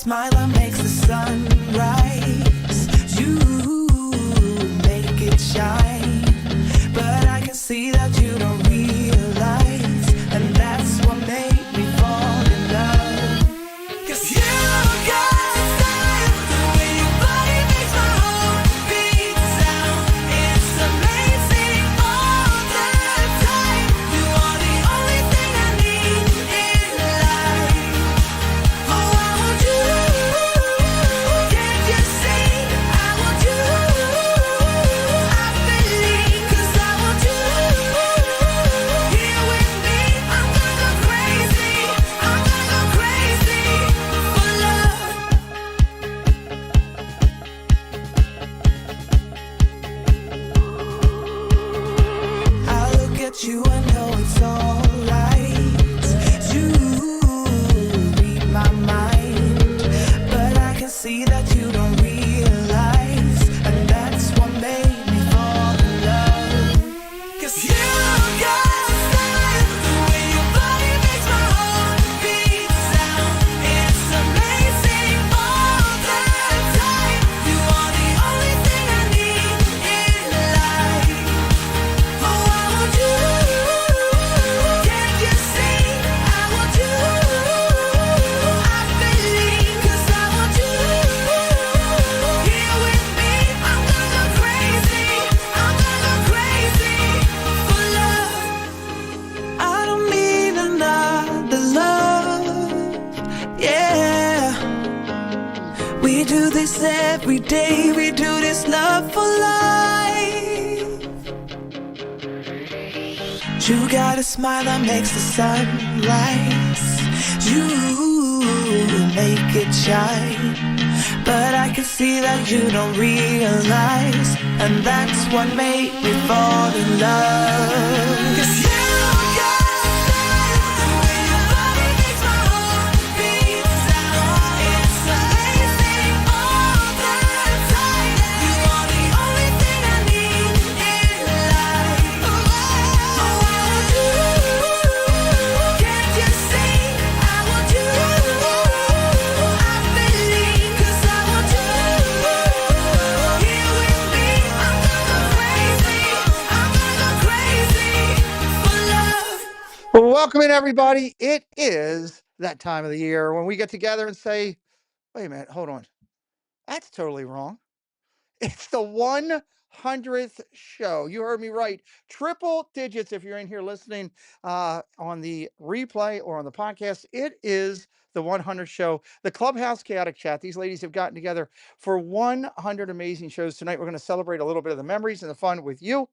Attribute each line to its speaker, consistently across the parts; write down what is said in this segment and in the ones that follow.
Speaker 1: smile that makes the sun rise. You make it shine, but I can see that you don't realize, and that's what made me fall in love. 'Cause you got style, the way your body makes my heart beat sound. It's amazing all the time. You are the only thing I need in life. Oh, I want you. Can't you see? I want you. I believe, 'cause I want you. Here with me, I'm gonna go crazy. I'm gonna go crazy for love. I look at you, I know it's alright. You read my mind, but I can see that you don't realize, and that's what made me fall in love. 'Cause you got style, the way your body makes my heart beat sound. It's amazing all the time. You are the only thing I need in life. Oh, I want you. Can't you see? I want you. I believe, 'cause I want you. Here with me, I'm gonna go crazy. I'm gonna go crazy for love. I don't need another love. Yeah. We do this every day. We do this love for life. You got a smile that makes the sun rise. You make it shine, but I can see that you don't realize, and that's what made me fall in love. 'Cause you got style, the way your body makes my heart beat sound. It's amazing all the time. You are the only thing I need in life. Oh, I want you. Can't you see? I want you. I believe, 'cause I want you. Here with me, I'm gonna go crazy. I'm gonna go crazy for love.
Speaker 2: Welcome in, everybody. It is that time of the year when we get together and say, wait a minute, hold on. That's totally wrong. It's the 100th show. You heard me right. Triple digits if you're in here listening on the replay or on the podcast. It is the 100th show. The Clubhouse Chaotic Chat. These ladies have gotten together for 100 amazing shows. Tonight, we're going to celebrate a little bit of the memories and the fun with you.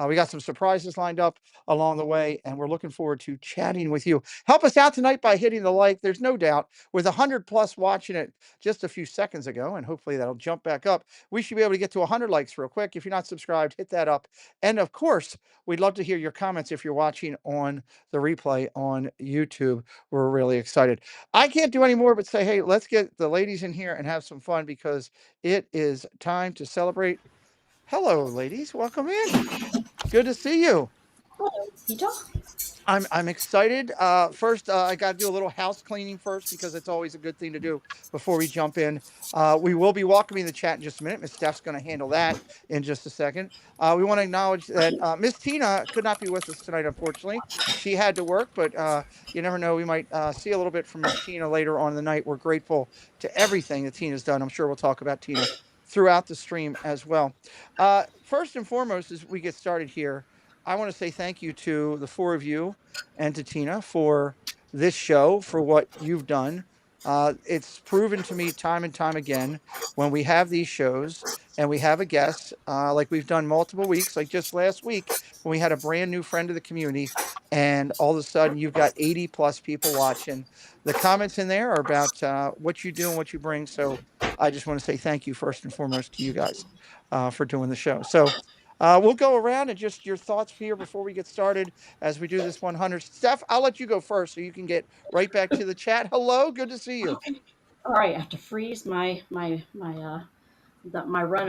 Speaker 2: We got some surprises lined up along the way, and we're looking forward to chatting with you. Help us out tonight by hitting the like. There's no doubt, with 100 plus watching it just a few seconds ago, and hopefully that'll jump back up. We should be able to get to 100 likes real quick. If you're not subscribed, hit that up. And of course, we'd love to hear your comments if you're watching on the replay on YouTube. We're really excited. I can't do any more but say, hey, let's get the ladies in here and have some fun, because it is time to celebrate. Hello, ladies. Welcome in. Good to see you.
Speaker 3: Hello, Peter.
Speaker 2: I'm excited. First, I got to do a little house cleaning first, because it's always a good thing to do before we jump in. We will be welcoming the chat in just a minute. Miss Steph's going to handle that in just a second. We want to acknowledge that Miss Tina could not be with us tonight, unfortunately. She had to work, but you never know. We might see a little bit from Miss Tina later on in the night. We're grateful to everything that Tina's done. I'm sure we'll talk about Tina throughout the stream as well. First and foremost, as we get started here, I want to say thank you to the four of you and to Tina for this show, for what you've done. It's proven to me time and time again, when we have these shows and we have a guest, like we've done multiple weeks, like just last week when we had a brand new friend of the community, and all of a sudden you've got 80 plus people watching. The comments in there are about what you do and what you bring. So I just want to say thank you first and foremost to you guys for doing the show. So we'll go around and just your thoughts here before we get started as we do this 100. Steph, I'll let you go first so you can get right back to the chat. Hello, good to see you.
Speaker 3: All right, I have to freeze my run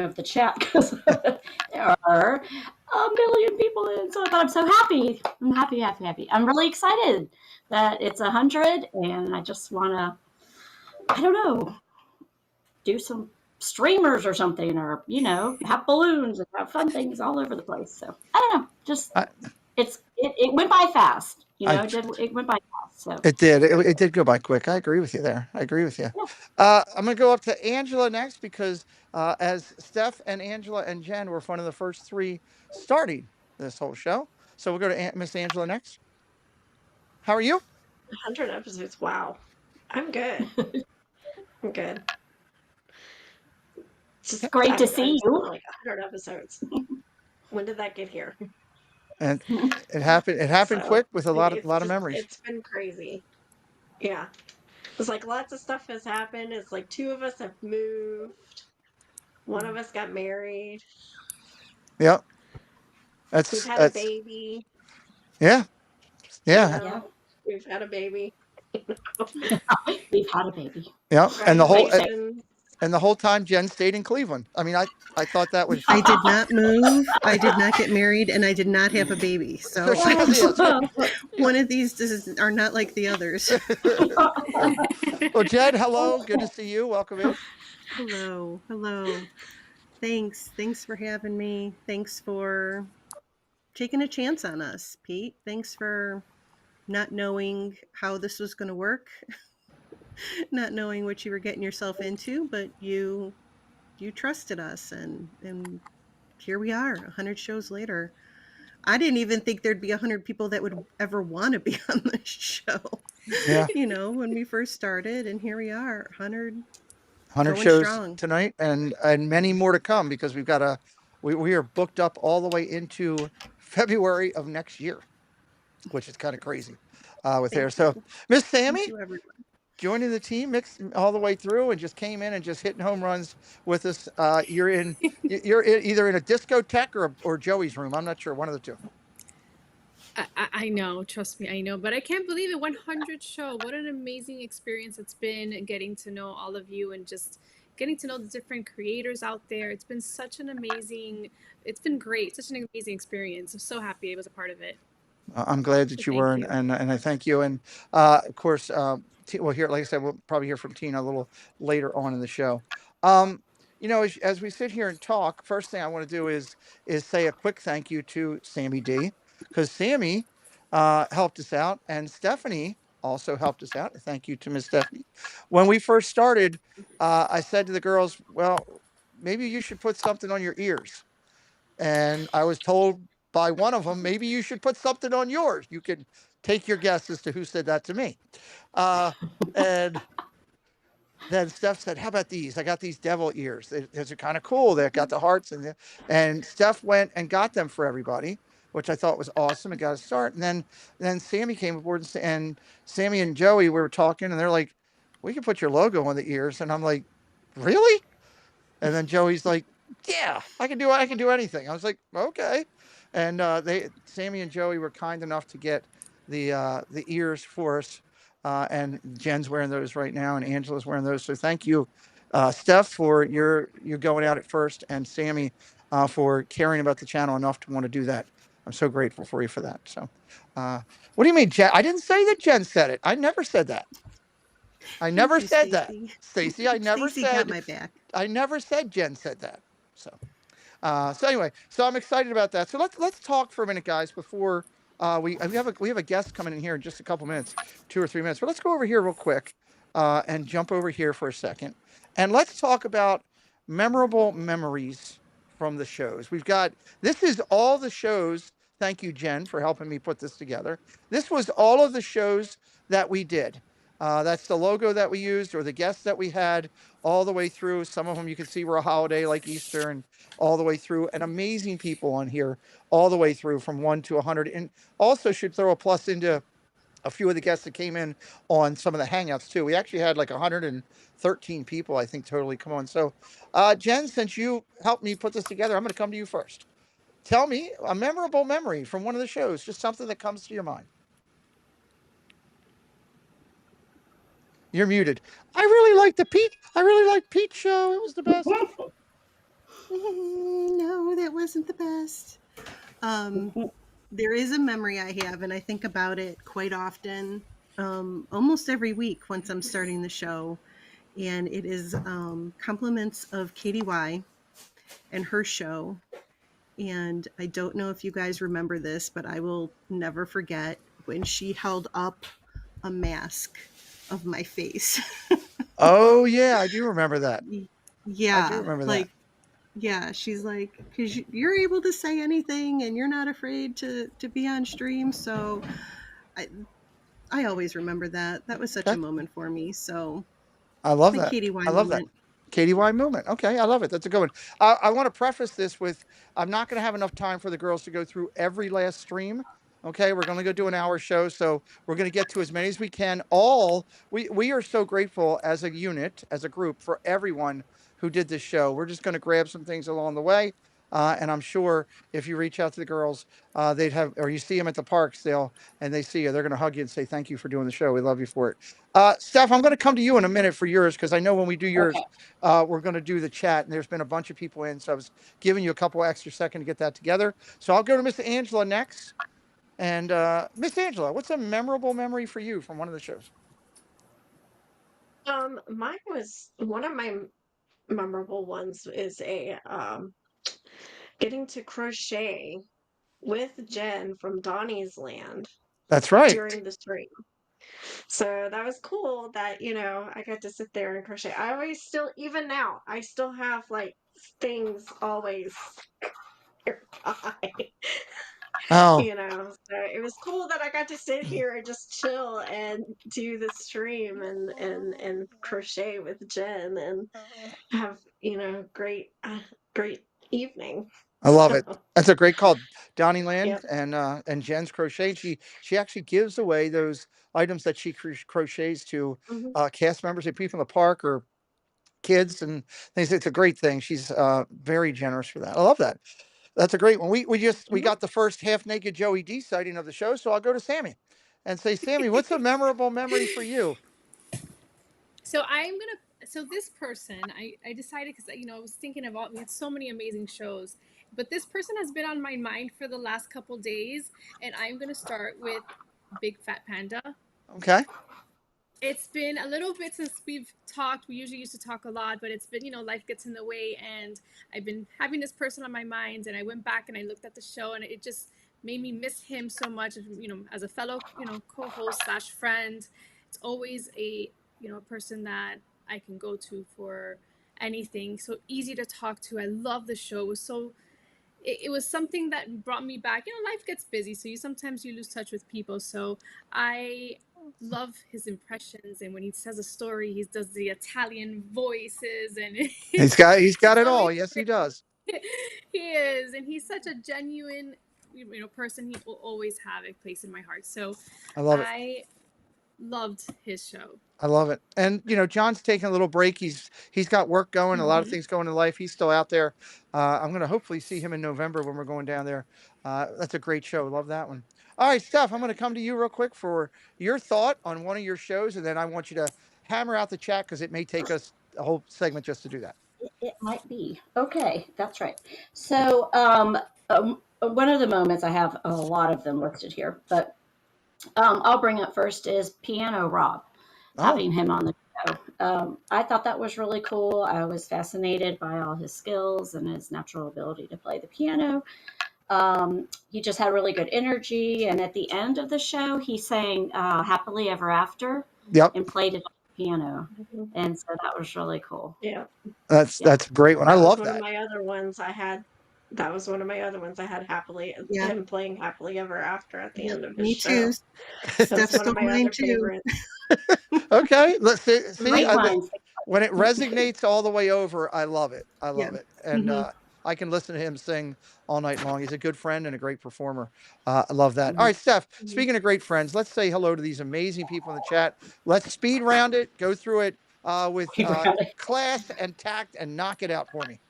Speaker 3: of the chat because there are a million people in. So, but I'm so happy. I'm happy. I'm really excited that it's 100, and I just want to. I don't know. do some streamers or something, or have balloons and have fun things all over the place. So I don't know, just
Speaker 2: I,
Speaker 3: it went by fast.
Speaker 2: I
Speaker 3: It went by fast. So
Speaker 2: It did. It did go by quick. I agree with you there. I agree with you.
Speaker 3: yeah.
Speaker 2: I'm going to go up to Angela next because as Steph and Angela and Jen were one of the first three starting this whole show. So we'll go to Miss Angela next. How are you?
Speaker 4: 100 episodes. Wow. I'm good. I'm good.
Speaker 3: It's great to see you.
Speaker 4: Like 100 episodes. When did that get here?
Speaker 2: And it happened. It happened
Speaker 4: So
Speaker 2: quick with a lot
Speaker 4: it's
Speaker 2: of
Speaker 4: just,
Speaker 2: memories.
Speaker 4: it's been crazy. Yeah. It's like lots of stuff has happened. It's like 2 of us have moved. 1 of us got married.
Speaker 2: Yep.
Speaker 4: We've had a
Speaker 2: That's
Speaker 4: baby.
Speaker 2: yeah. Yeah.
Speaker 3: Yeah.
Speaker 4: We've had a baby.
Speaker 3: We've had a baby.
Speaker 2: Yep.
Speaker 4: Congratulations.
Speaker 2: And the whole time Jen stayed in Cleveland. I mean, I thought that was.
Speaker 5: I did not move. I did not get married, and I did not have a baby. So one of these are not like the others.
Speaker 2: Well, Jen, hello. Good to see you. Welcome in.
Speaker 5: Hello. Thanks for having me. Thanks for taking a chance on us, Pete. Thanks for not knowing how this was going to work, not knowing what you were getting yourself into, but you trusted us, and here we are 100 shows later. I didn't even think there'd be 100 people that would ever want to be on the show.
Speaker 2: Yeah.
Speaker 5: When we first started, and here we are 100
Speaker 2: shows
Speaker 5: strong
Speaker 2: tonight, and many more to come because we are booked up all the way into February of next year, which is kind of crazy with there. So Miss Sammy joining the team mixed all the way through and just came in and just hitting home runs with us. You're either in a discotheque or Joey's room. I'm not sure, one of the two.
Speaker 6: I know, trust me, I know, but I can't believe it. 100 show. What an amazing experience it's been, getting to know all of you and just getting to know the different creators out there. It's been it's been great, such an amazing experience. I'm so happy I was a part of it.
Speaker 2: I'm glad that you were, and I thank you. And of course, we'll hear, like I said, we'll probably hear from Tina a little later on in the show. As we sit here and talk, first thing I want to do is say a quick thank you to Sammy D, because Sammy helped us out, and Stephanie also helped us out. Thank you to Miss Stephanie. When we first started, I said to the girls, well, maybe you should put something on your ears. And I was told by one of them, maybe you should put something on yours. You can take your guess as to who said that to me. And then Steph said, how about these? I got these devil ears. Those are kind of cool. They've got the hearts in there. And Steph went and got them for everybody, which I thought was awesome. It got a start. And then Sammy came aboard, and Sammy and Joey were talking, and they're like, we can put your logo on the ears. And I'm like, really? And then Joey's like, yeah, I can do anything. I was like, okay. And Sammy and Joey were kind enough to get the ears for us. And Jen's wearing those right now, and Angela's wearing those. So thank you, Steph, for your going out at first, and Sammy for caring about the channel enough to want to do that. I'm so grateful for you for that. So, what do you mean, Jen? I didn't say that Jen said it. I never said that. I never said that, Stacy. I never said.
Speaker 5: Got my back.
Speaker 2: I never said Jen said that. So anyway, I'm excited about that. So let's talk for a minute, guys, before we have a guest coming in here in just a couple minutes, 2 or 3 minutes. But let's go over here real quick and jump over here for a second, and let's talk about memorable memories from the shows. This is all the shows. Thank you, Jen, for helping me put this together. This was all of the shows that we did. That's the logo that we used, or the guests that we had all the way through. Some of them you can see were a holiday like Easter, and all the way through, and amazing people on here all the way through from 1 to 100. And also should throw a plus into a few of the guests that came in on some of the Hangouts too. We actually had like 113 people, I think, totally come on. So, Jen, since you helped me put this together, I'm going to come to you first. Tell me a memorable memory from one of the shows, just something that comes to your mind. You're muted. I really liked Pete's show. It was the best.
Speaker 5: No, that wasn't the best. There is a memory I have, and I think about it quite often, almost every week once I'm starting the show. and it is compliments of Katie Y and her show. And I don't know if you guys remember this, but I will never forget when she held up a mask of my face.
Speaker 2: Oh yeah, I do remember that. I do
Speaker 5: Yeah,
Speaker 2: remember that.
Speaker 5: like, yeah, she's like, because you're able to say anything and you're not afraid to be on stream. So I always remember that. That was such a
Speaker 2: Okay.
Speaker 5: moment for me. So
Speaker 2: I
Speaker 5: it's
Speaker 2: love
Speaker 5: my
Speaker 2: that.
Speaker 5: Katie Y
Speaker 2: I love that.
Speaker 5: moment.
Speaker 2: Katie Y movement. Okay, I love it. That's a good one. I want to preface this with I'm not going to have enough time for the girls to go through every last stream. Okay, we're going to go do an hour show, so we're going to get to as many as we can. All we are so grateful as a unit, as a group, for everyone who did this show. We're just going to grab some things along the way, and I'm sure if you reach out to the girls, they'd have, or you see them at the parks, they see you, they're going to hug you and say thank you for doing the show. We love you for it. Steph, I'm going to come to you in a minute for yours because I know when we do yours,
Speaker 3: Okay.
Speaker 2: we're going to do the chat, and there's been a bunch of people in, so I was giving you a couple extra seconds to get that together. So I'll go to Miss Angela next. And Miss Angela, what's a memorable memory for you from one of the shows?
Speaker 4: Mine was one of my memorable ones is a getting to crochet with Jen from Donnie's Land
Speaker 2: That's right.
Speaker 4: during the stream. So that was cool that, I got to sit there and crochet. I always still, even now, I still have like things always nearby.
Speaker 2: Oh,
Speaker 4: So it was cool that I got to sit here and just chill and do the stream and crochet with Jen and have, great evening.
Speaker 2: I love it.
Speaker 4: So,
Speaker 2: That's a great call, Donnie Land
Speaker 4: yep.
Speaker 2: and Jen's Crochet. She actually gives away those items that she crochets to
Speaker 4: Hmm.
Speaker 2: cast members and people in the park or kids and things. It's a great thing. She's very generous for that. I love that. That's a great one. We
Speaker 4: Hmm.
Speaker 2: got the first half naked Joey D sighting of the show, so I'll go to Sammy and say, Sammy, what's a memorable memory for you?
Speaker 6: So this person, I decided because I was thinking of all we had so many amazing shows, but this person has been on my mind for the last couple days, and I'm gonna start with Big Fat Panda.
Speaker 2: Okay.
Speaker 6: It's been a little bit since we've talked. We usually used to talk a lot, but it's been, life gets in the way, and I've been having this person on my mind, and I went back and I looked at the show, and it just made me miss him so much. As a fellow, co-host slash friend, it's always a person that I can go to for anything. So easy to talk to. I love the show. It was something that brought me back. Life gets busy, so sometimes you lose touch with people. So I love his impressions, and when he says a story, he does the Italian voices, and
Speaker 2: He's got
Speaker 6: it's
Speaker 2: it
Speaker 6: always
Speaker 2: all. Yes, he
Speaker 6: great.
Speaker 2: does.
Speaker 6: He is, and he's such a genuine, person. He will always have a place in my heart. So
Speaker 2: I love it.
Speaker 6: I loved his show.
Speaker 2: I love it. And John's taking a little break. He's got work going, a lot of
Speaker 6: Mm-hmm.
Speaker 2: things going in life. He's still out there. I'm going to hopefully see him in November when we're going down there. That's a great show. Love that one. All right, Steph, I'm going to come to you real quick for your thought on one of your shows, and then I want you to hammer out the chat because it may take us a whole segment just to do that.
Speaker 3: It might be. Okay, that's right. So, one of the moments, I have a lot of them listed here, but I'll bring up first is Piano Rob,
Speaker 2: Oh,
Speaker 3: having him on the show. I thought that was really cool. I was fascinated by all his skills and his natural ability to play the piano. He just had really good energy. And at the end of the show, he sang Happily Ever After
Speaker 2: yep.
Speaker 3: and played it on the piano.
Speaker 4: Mhm.
Speaker 3: And so that was really cool.
Speaker 4: Yeah.
Speaker 3: Yeah.
Speaker 2: That's a great one. I
Speaker 4: That was
Speaker 2: love
Speaker 4: one of
Speaker 2: that.
Speaker 4: my other ones I had. That was one of my other ones I had
Speaker 5: Yeah.
Speaker 4: him playing Happily Ever After at the
Speaker 5: Yep.
Speaker 4: end of his
Speaker 5: Me
Speaker 4: show.
Speaker 5: too.
Speaker 4: That's
Speaker 5: Steph
Speaker 4: one
Speaker 5: stole
Speaker 4: of my
Speaker 5: mine
Speaker 4: other
Speaker 5: too.
Speaker 4: favorites.
Speaker 2: Okay, let's see.
Speaker 3: Great ones.
Speaker 2: When it resonates all the way over, I love it. I
Speaker 5: Yeah.
Speaker 2: love it, and
Speaker 5: Hmm.
Speaker 2: I can listen to him sing all night long. He's a good friend and a great performer. I love that. All
Speaker 3: Mhm.
Speaker 2: right, Steph.
Speaker 4: Mhm.
Speaker 2: Speaking of great friends, let's say hello to these amazing people in the chat. Let's speed round it. Go through it with class and tact, and knock it out for me.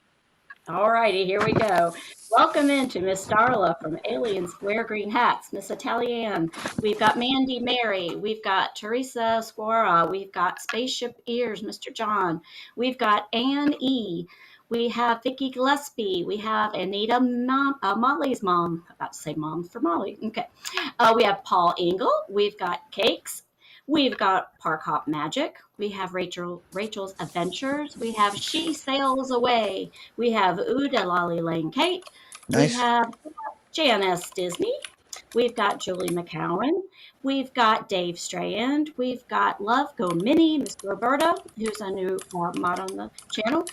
Speaker 3: All righty, here we go. Welcome into Miss Darla from Aliens Wear Green Hats, Miss Italian. We've got Mandy Mary. We've got Teresa Squara. We've got Spaceship Ears, Mr. John. We've got Anne E. We have Vicki Gillespie. We have Anita Mollie's mom. I'm about to say mom for Molly. Okay. We have Paul Engel. We've got Cakes. We've got Park Hop Magic. We have Rachel's Adventures. We have She Sails Away. We have Ooda Lolly Lane Kate. We
Speaker 2: Nice.
Speaker 3: have Janice Disney. We've got Julie McCowan. We've got Dave Strand. We've got Love Go Mini, Mr. Roberta, who's a new mod on the channel.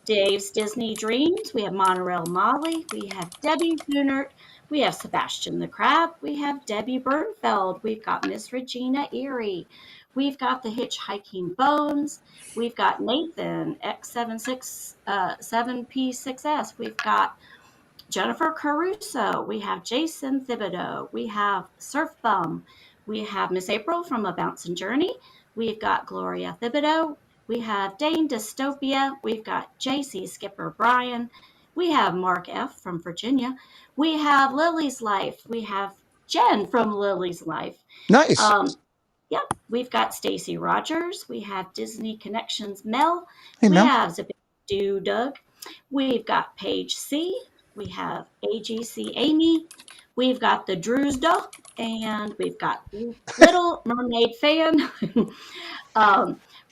Speaker 3: Dave's Disney Dreams. We have Monorail Mollie. We have Debbie Hunert. We have Sebastian the Crab. We have Debbie Bernfeld. We've got Miss Regina Erie. We've got the Hitchhiking Bones. We've got Nathan X76 7P6S. We've got Jennifer Caruso. We have Jason Thibodeau. We have Surf Bum. We have Miss April from A Bouncing Journey. We've got Gloria Thibodeau. We have Dane Dystopia. We've got JC Skipper Brian. We have Mark F. from Virginia. We have Lily's Life. We have Jen from Lily's Life.
Speaker 2: Nice.
Speaker 3: Yep, we've got Stacy Rogers. We have Disney Connections Mel.
Speaker 2: Hey,
Speaker 3: We
Speaker 2: Mel.
Speaker 3: have Zaboo Doug. We've got Paige C. We have AGC Amy. We've got the Drewsda, and we've got Little Mermaid Fan.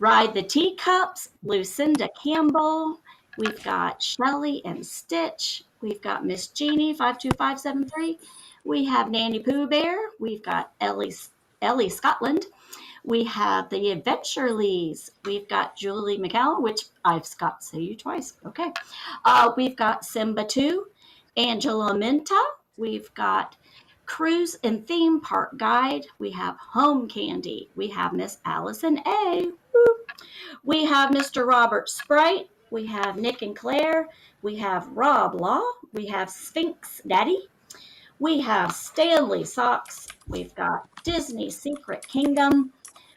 Speaker 3: Ride the Teacups, Lucinda Campbell. We've got Shelly and Stitch. We've got Miss Jeannie 52573. We have Nanny Pooh Bear. We've got Ellie Scotland. We have the Adventure Lees. We've got Julie McCallum, which I've got to say you twice. Okay. We've got Simba 2, Angela Minta. We've got Cruise and Theme Park Guide. We have Home Candy. We have Miss Allison A. We have Mr. Robert Sprite. We have Nick and Claire. We have Rob Law. We have Sphinx Daddy. We have Stanley Socks. We've got Disney Secret Kingdom.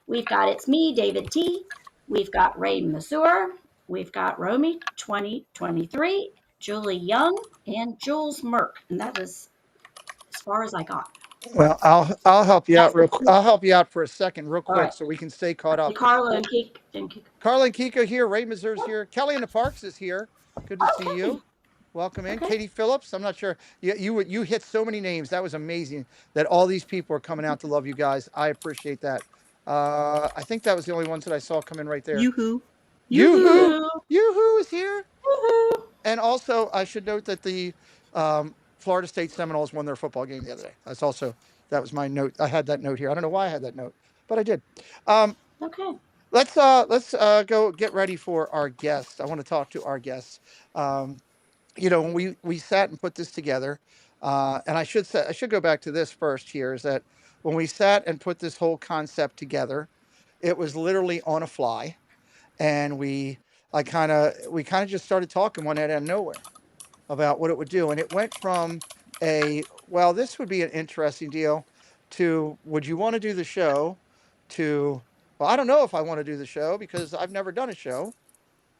Speaker 3: We've got It's Me, David T. We've got Ray Mazur. We've got Romy 2023, Julie Young, and Jules Merck. And that is as far as I got.
Speaker 2: Well, I'll help you out I'll help you out for a second, real
Speaker 3: All
Speaker 2: quick,
Speaker 3: right.
Speaker 2: so we can stay caught up.
Speaker 3: Carla and Kiko.
Speaker 2: Carla and Kiko here. Ray Mazur's here. Kelly in the Parks is here. Good to see
Speaker 3: Okay.
Speaker 2: you. Welcome in.
Speaker 3: Okay.
Speaker 2: Katie Phillips. I'm not sure. You hit so many names. That was amazing that all these people are coming out to love you guys. I appreciate that. I think that was the only ones that I saw come in right there.
Speaker 5: Yoo-hoo.
Speaker 2: Yoo-hoo. Yoo-hoo is here.
Speaker 3: Woohoo.
Speaker 2: And also, I should note that the Florida State Seminoles won their football game the other day. That was my note. I had that note here. I don't know why I had that note, but I did.
Speaker 3: Okay.
Speaker 2: Let's go get ready for our guests. I want to talk to our guests. When we sat and put this together, and I should go back to this first here, is that when we sat and put this whole concept together, it was literally on a fly, and we kind of just started talking one out of nowhere about what it would do, and it went from this would be an interesting deal to would you want to do the show to well, I don't know if I want to do the show because I've never done a show.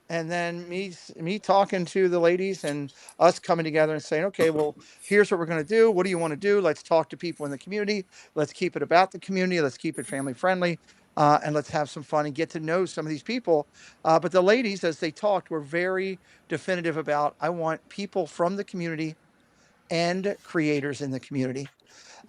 Speaker 2: And then me talking to the ladies and us coming together and saying, okay, well, here's what we're going to do. What do you want to do? Let's talk to people in the community. Let's keep it about the community. Let's keep it family friendly. And let's have some fun and get to know some of these people. But the ladies, as they talked, were very definitive about, I want people from the community and creators in the community.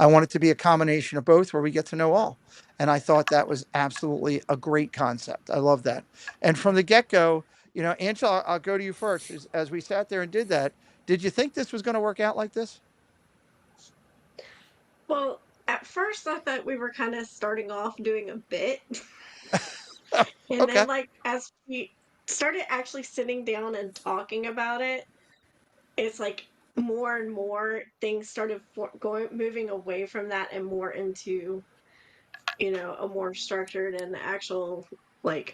Speaker 2: I want it to be a combination of both where we get to know all. And I thought that was absolutely a great concept. I love that. And from the get-go, Angela, I'll go to you first. As we sat there and did that, did you think this was going to work out like this?
Speaker 4: Well, at first I thought we were kind of starting off doing a bit. And
Speaker 2: Okay.
Speaker 4: then as we started actually sitting down and talking about it, it's like more and more things started moving away from that and more into a more structured and actual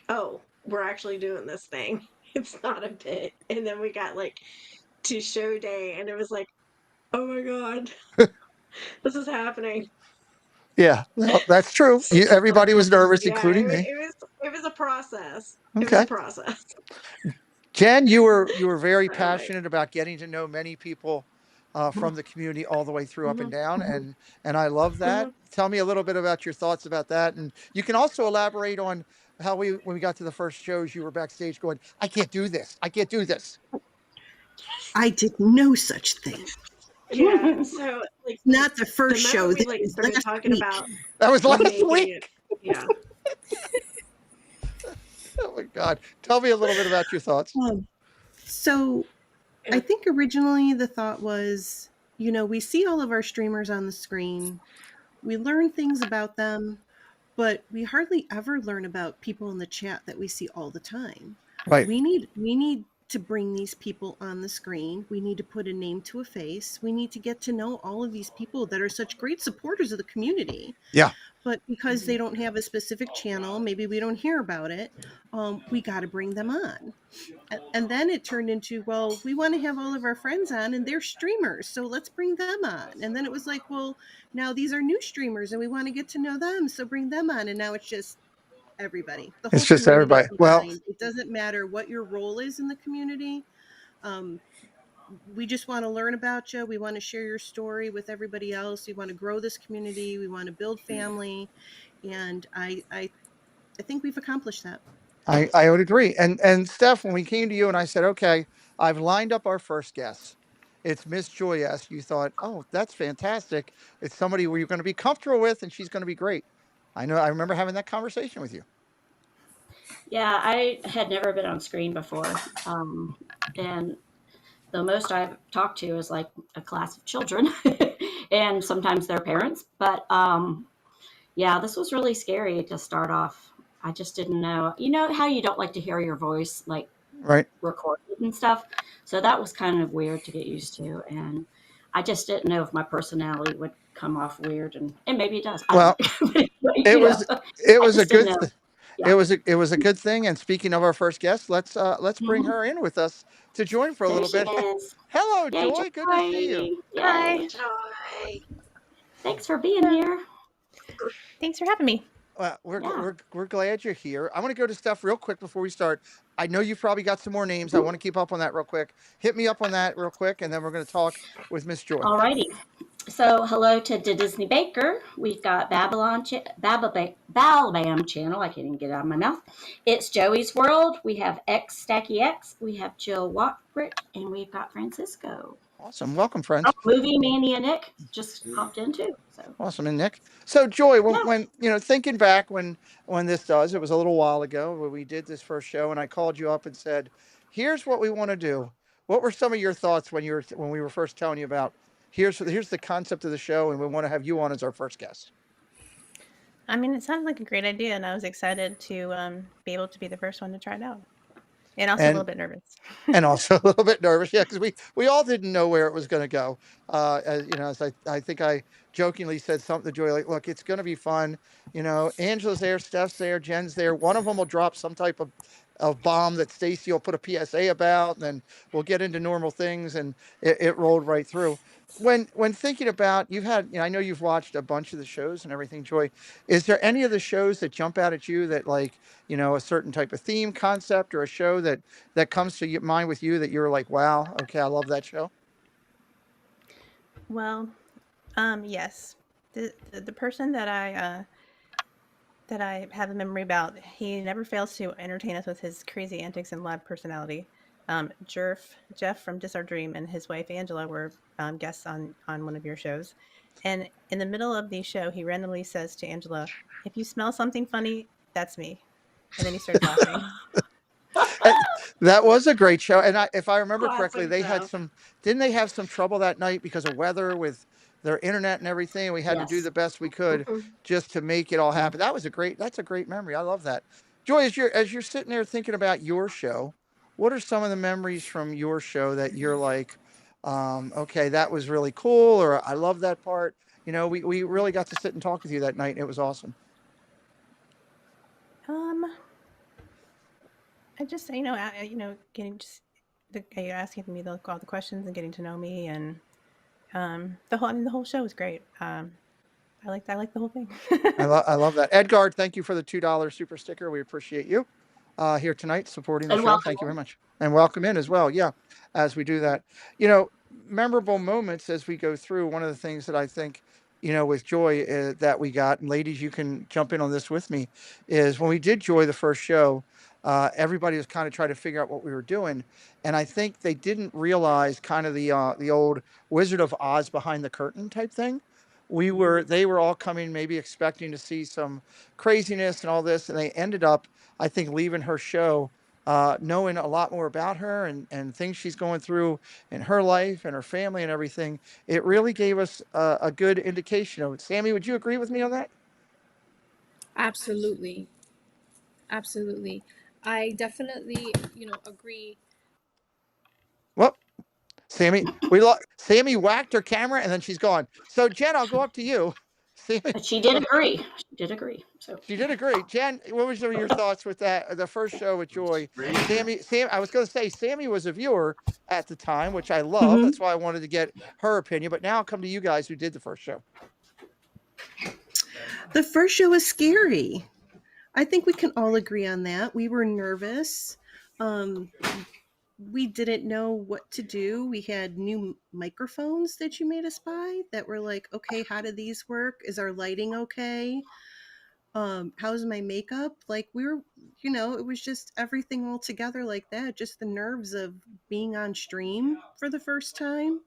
Speaker 4: oh, we're actually doing this thing. It's not a bit. And then we got to show day and it was like, oh my god, this is happening.
Speaker 2: Yeah, well, that's true. Everybody was nervous,
Speaker 4: Yeah,
Speaker 2: including me.
Speaker 4: it was a process.
Speaker 2: Okay.
Speaker 4: It was a process.
Speaker 2: Jen, you were very
Speaker 4: Right.
Speaker 2: passionate about getting to know many people from the community all the way through up and down, and I love that. Tell me a little bit about your thoughts about that, and you can also elaborate on how when we got to the first shows, you were backstage going, I can't do this. I can't do this.
Speaker 5: I did no such thing.
Speaker 4: Yeah, so
Speaker 5: Not the first show.
Speaker 4: we started talking about
Speaker 2: That was last
Speaker 4: making
Speaker 2: week.
Speaker 4: it. Yeah.
Speaker 2: Oh my God. Tell me a little bit about your thoughts.
Speaker 5: So I
Speaker 4: And
Speaker 5: think originally the thought was, we see all of our streamers on the screen, we learn things about them, but we hardly ever learn about people in the chat that we see all the time.
Speaker 2: Right.
Speaker 5: We need to bring these people on the screen. We need to put a name to a face. We need to get to know all of these people that are such great supporters of the community.
Speaker 2: Yeah.
Speaker 5: But because they
Speaker 4: Mhm.
Speaker 5: don't have a specific channel, maybe we don't hear about it. We got to bring them on. And then it turned into, well, we want to have all of our friends on and they're streamers, so let's bring them on. And then it was like, well, now these are new streamers and we want to get to know them, so bring them on. And now it's just everybody, the
Speaker 2: It's
Speaker 5: whole
Speaker 2: just
Speaker 5: community
Speaker 2: everybody. Well,
Speaker 5: combined. It doesn't matter what your role is in the community. um, we just want to learn about you. We want to share your story with everybody else. We want to grow this community. We want to build family. And I think we've accomplished that.
Speaker 2: I would agree. And Steph, when we came to you and I said, okay, I've lined up our first guest. It's Miss Joy S. You thought, oh, that's fantastic. It's somebody where you're going to be comfortable with, and she's going to be great. I know. I remember having that conversation with you.
Speaker 3: Yeah, I had never been on screen before. And the most I've talked to is like a class of children and sometimes their parents. But yeah, this was really scary to start off. I just didn't know. You know how you don't like to hear your voice like
Speaker 2: Right.
Speaker 3: recorded and stuff? So that was kind of weird to get used to. And I just didn't know if my personality would come off weird. And maybe it does. I don't
Speaker 2: Well,
Speaker 3: know. But,
Speaker 2: it was it
Speaker 3: I
Speaker 2: was a
Speaker 3: just didn't
Speaker 2: good
Speaker 3: know.
Speaker 2: th-
Speaker 3: Yeah.
Speaker 2: it was a good thing. And speaking of our first guest, let's bring
Speaker 3: Mhm.
Speaker 2: her in with us to join for a
Speaker 3: There
Speaker 2: little
Speaker 3: she
Speaker 2: bit.
Speaker 3: is.
Speaker 2: Hello,
Speaker 3: Yay,
Speaker 2: Joy. Good to see you.
Speaker 3: Joy.
Speaker 7: Hi.
Speaker 3: Yay.
Speaker 4: Joy.
Speaker 3: Thanks for being here.
Speaker 7: Thanks for having me.
Speaker 2: Well,
Speaker 3: Yeah.
Speaker 2: we're glad you're here. I want to go to Steph real quick before we start. I know you've probably got some more names. I want to keep up on that real quick. Hit me up on that real quick, and then we're going to talk with Miss Joy.
Speaker 3: Alrighty. So, hello to the Disney Baker. We've got Balbam channel. I can't even get it out of my mouth. It's Joey's World. We have X Stacky X. We have Jill Watrick, and we've got Francisco.
Speaker 2: Awesome. Welcome,
Speaker 3: Oh,
Speaker 2: friends.
Speaker 3: Movie Manny and Nick just popped in too. So,
Speaker 2: Awesome. And Nick. So, Joy,
Speaker 3: yeah.
Speaker 2: when thinking back when this does, it was a little while ago when we did this first show, and I called you up and said, "Here's what we want to do." What were some of your thoughts when we were first telling you about here's the concept of the show, and we want to have you on as our first guest?
Speaker 7: I mean, it sounded like a great idea, and I was excited to be able to be the first one to try it out, and also a little
Speaker 2: And
Speaker 7: bit nervous.
Speaker 2: and also a little bit nervous, yeah, because we all didn't know where it was going to go. As you know, as I think I jokingly said something to Joy like, "Look, it's going to be fun. Angela's there, Steph's there, Jen's there. One of them will drop some type of bomb that Stacy will put a PSA about, and then we'll get into normal things." And it rolled right through. When thinking about you've had, I know you've watched a bunch of the shows and everything, Joy. Is there any of the shows that jump out at you that like a certain type of theme concept or a show that comes to your mind with you that you're like, wow, okay, I love that show?
Speaker 7: Well, yes, the person that I have a memory about, he never fails to entertain us with his crazy antics and loud personality. Jeff from Dis Our Dream and his wife Angela were guests on one of your shows, and in the middle of the show, he randomly says to Angela, "If you smell something funny, that's me," and then he starts laughing.
Speaker 2: Uh, That was a great show, and if I remember correctly,
Speaker 4: Classic
Speaker 2: they had
Speaker 4: stuff.
Speaker 2: some. Didn't they have some trouble that night because of weather with their internet and everything? And we had to do
Speaker 3: Yes.
Speaker 2: the best we could
Speaker 4: Mhm.
Speaker 2: just to make it all
Speaker 3: Yeah.
Speaker 2: happen. That's a great memory. I love that. Joy, as you're sitting there thinking about your show, what are some of the memories from your show that you're like, okay, that was really cool, or I love that part. We really got to sit and talk with you that night, and it was awesome.
Speaker 7: Um, I just getting just you asking me all the questions and getting to know me, and the whole show was great. I like the whole thing.
Speaker 2: I love that. Edgard, thank you for the $2 super sticker. We appreciate you here tonight supporting the
Speaker 3: And
Speaker 2: show.
Speaker 3: welcome.
Speaker 2: Thank you very much. And welcome in as well. Yeah, as we do that. You know, Memorable moments as we go through. One of the things that I think, with Joy that we got, and ladies, you can jump in on this with me, is when we did Joy the first show, everybody was kind of trying to figure out what we were doing. And I think they didn't realize kind of the old Wizard of Oz behind the curtain type thing they were all coming maybe expecting to see some craziness and all this, and they ended up, I think, leaving her show knowing a lot more about her and things she's going through in her life and her family and everything. It really gave us a good indication of it. Sammy, would you agree with me on that?
Speaker 6: Absolutely. Absolutely. I definitely, agree.
Speaker 2: Well, Sammy whacked her camera and then she's gone. So Jen, I'll go up to you. Sammy,
Speaker 3: But she did agree. She did agree. So
Speaker 2: she did agree. Jen, what was your thoughts with that? The first show with Joy, I was going to say Sammy was a viewer at the time, which I love.
Speaker 5: Mhm.
Speaker 2: That's why I wanted to get her opinion. But now I'll come to you guys who did the first show.
Speaker 5: The first show was scary. I think we can all agree on that. We were nervous. We didn't know what to do. We had new microphones that you made us buy that were like, okay, how do these work? Is our lighting okay? How's my makeup? Like we were, it was just everything all together like that. Just the nerves of being on stream for the first time.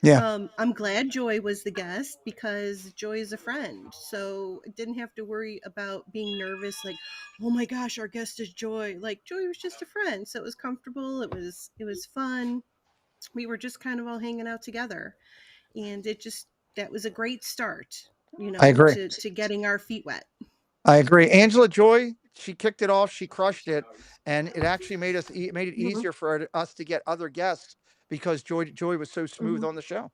Speaker 2: Yeah,
Speaker 5: I'm glad Joy was the guest because Joy is a friend. So I didn't have to worry about being nervous, like, oh my gosh, our guest is Joy. Like Joy was just a friend. So it was comfortable. It was fun. We were just kind of all hanging out together. And that was a great start,
Speaker 2: I agree.
Speaker 5: to getting our feet wet.
Speaker 2: I agree. Angela Joy, she kicked it off. She crushed it, and it actually made it
Speaker 4: Mhm,
Speaker 2: easier for us to get other guests because Joy was so smooth
Speaker 4: mhm.
Speaker 2: on the show.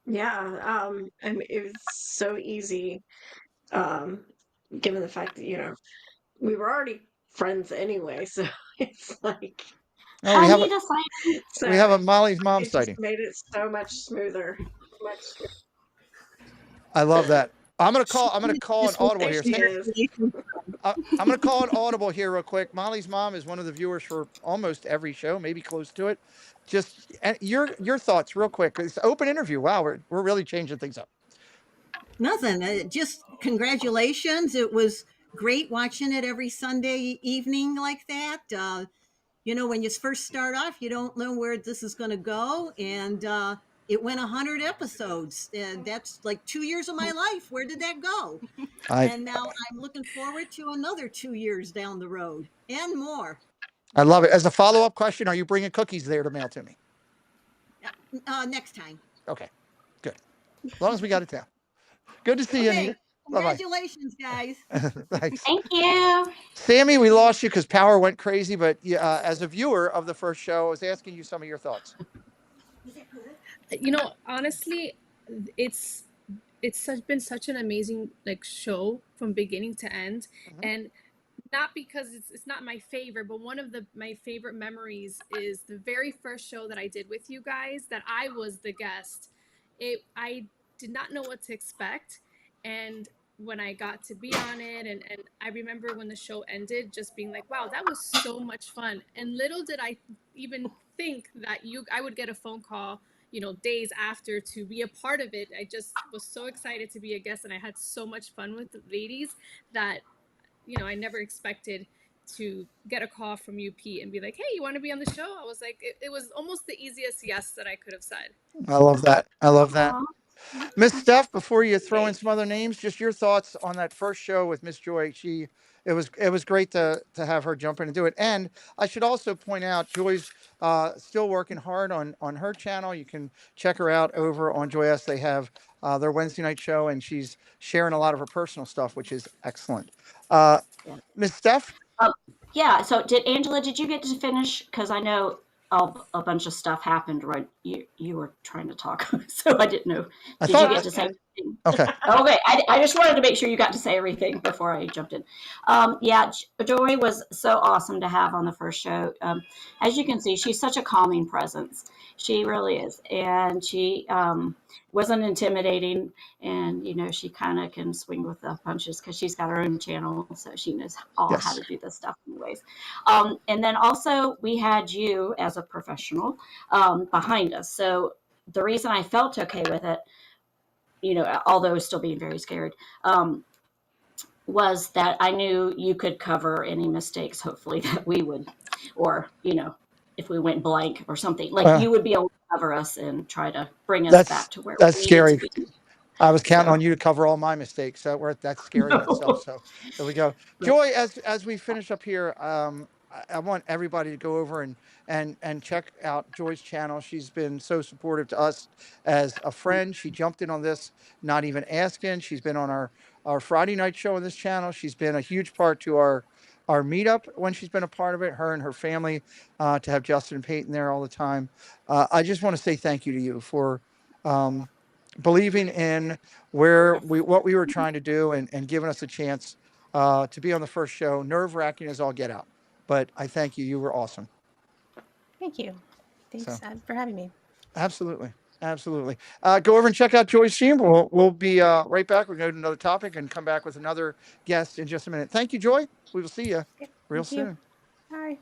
Speaker 4: Yeah, I mean, it was so easy, um, given the fact that, we were already friends anyway, so it's like,
Speaker 2: Oh, we have
Speaker 3: honey decided.
Speaker 4: so
Speaker 2: a Molly's mom
Speaker 4: it just
Speaker 2: sighting.
Speaker 4: made it so much smoother.
Speaker 2: I love that.
Speaker 5: She
Speaker 2: I'm gonna call an
Speaker 5: just wants
Speaker 2: audible
Speaker 4: There
Speaker 2: here.
Speaker 4: she is.
Speaker 2: I'm gonna call an audible here real quick. Molly's mom is one of the viewers for almost every show, maybe close to it. Just your thoughts real quick. It's an open interview. Wow, we're really changing things up.
Speaker 8: Nothing. Just congratulations. It was great watching it every Sunday evening like that. When you first start off, you don't know where this is going to go. And it went 100 episodes. And that's like 2 years of my life. Where did that go?
Speaker 2: I
Speaker 8: And now I'm looking forward to another 2 years down the road and more.
Speaker 2: I love it. As a follow up question, are you bringing cookies there to mail to me?
Speaker 8: Next time.
Speaker 2: Okay, good. As long as we got it down. Good to see you,
Speaker 8: Okay.
Speaker 2: Anita. Bye
Speaker 8: Congratulations, guys.
Speaker 2: bye. Thanks.
Speaker 3: Thank you.
Speaker 2: Sammy, we lost you because power went crazy, but as a viewer of the first show, I was asking you some of your thoughts.
Speaker 6: Honestly, it's been such an amazing show from beginning to end,
Speaker 2: Mhm.
Speaker 6: and not because it's not my favorite, but one of my favorite memories is the very first show that I did with you guys that I was the guest. I did not know what to expect, and when I got to be on it, and I remember when the show ended just being like, wow, that was so much fun. And little did I even think that I would get a phone call days after to be a part of it. I just was so excited to be a guest, and I had so much fun with the ladies that I never expected to get a call from you, Pete, and be like, hey, you want to be on the show? I was like, it was almost the easiest yes that I could have said.
Speaker 2: I love that. I love that.
Speaker 3: Aw.
Speaker 2: Miss Steph, before you throw in
Speaker 4: Great.
Speaker 2: some other names, just your thoughts on that first show with Miss Joy. It was great to have her jump in and do it. And I should also point out Joy's still working hard on her channel. You can check her out over on Joy S. They have their Wednesday night show, and she's sharing a lot of her personal stuff, which is excellent. Uh,
Speaker 3: Yeah.
Speaker 2: Miss Steph,
Speaker 3: Yeah. So did you get to finish? Because I know a bunch of stuff happened right. You were trying to talk, so I didn't know.
Speaker 2: I
Speaker 3: Did you
Speaker 2: thought.
Speaker 3: get to say everything?
Speaker 2: Okay.
Speaker 3: Okay. I just wanted to make sure you got to say everything before I jumped in. Yeah, Joy was so awesome to have on the first show. As you can see, she's such a calming presence. She really is, and she wasn't intimidating. And she kind of can swing with the punches because she's got her own channel, so she knows all how
Speaker 2: Yes.
Speaker 3: to do this stuff anyways. And then also we had you as a professional behind us, so the reason I felt okay with it, although still being very scared, was that I knew you could cover any mistakes, hopefully, that we would, or if we went blank or something, like
Speaker 2: Uh,
Speaker 3: you would be able to cover us and try to bring us back to where
Speaker 2: That's
Speaker 3: we need to
Speaker 2: scary.
Speaker 3: be.
Speaker 2: I was counting
Speaker 3: So,
Speaker 2: on you to cover all my mistakes. That's scary in itself. So there we go. Joy, as we finish up here, I want everybody to go over and check out Joy's channel. She's been so supportive to us as a friend. She jumped in on this, not even asking. She's been on our Friday night show on this channel. She's been a huge part to our meetup when she's been a part of it. Her and her family, to have Justin and Peyton there all the time. I just want to say thank you to you for. Um, Believing in what we were trying to do and giving us a chance to be on the first show. Nerve wracking as all get out, but I thank you. You were awesome.
Speaker 7: Thank you.
Speaker 2: So
Speaker 7: Thanks for having me.
Speaker 2: absolutely, absolutely. Go over and check out Joy's stream. We'll be right back. We're going to go to another topic and come back with another guest in just a minute. Thank you, Joy. We will see you
Speaker 7: Okay,
Speaker 2: real
Speaker 7: thank you.
Speaker 2: soon.
Speaker 7: Bye.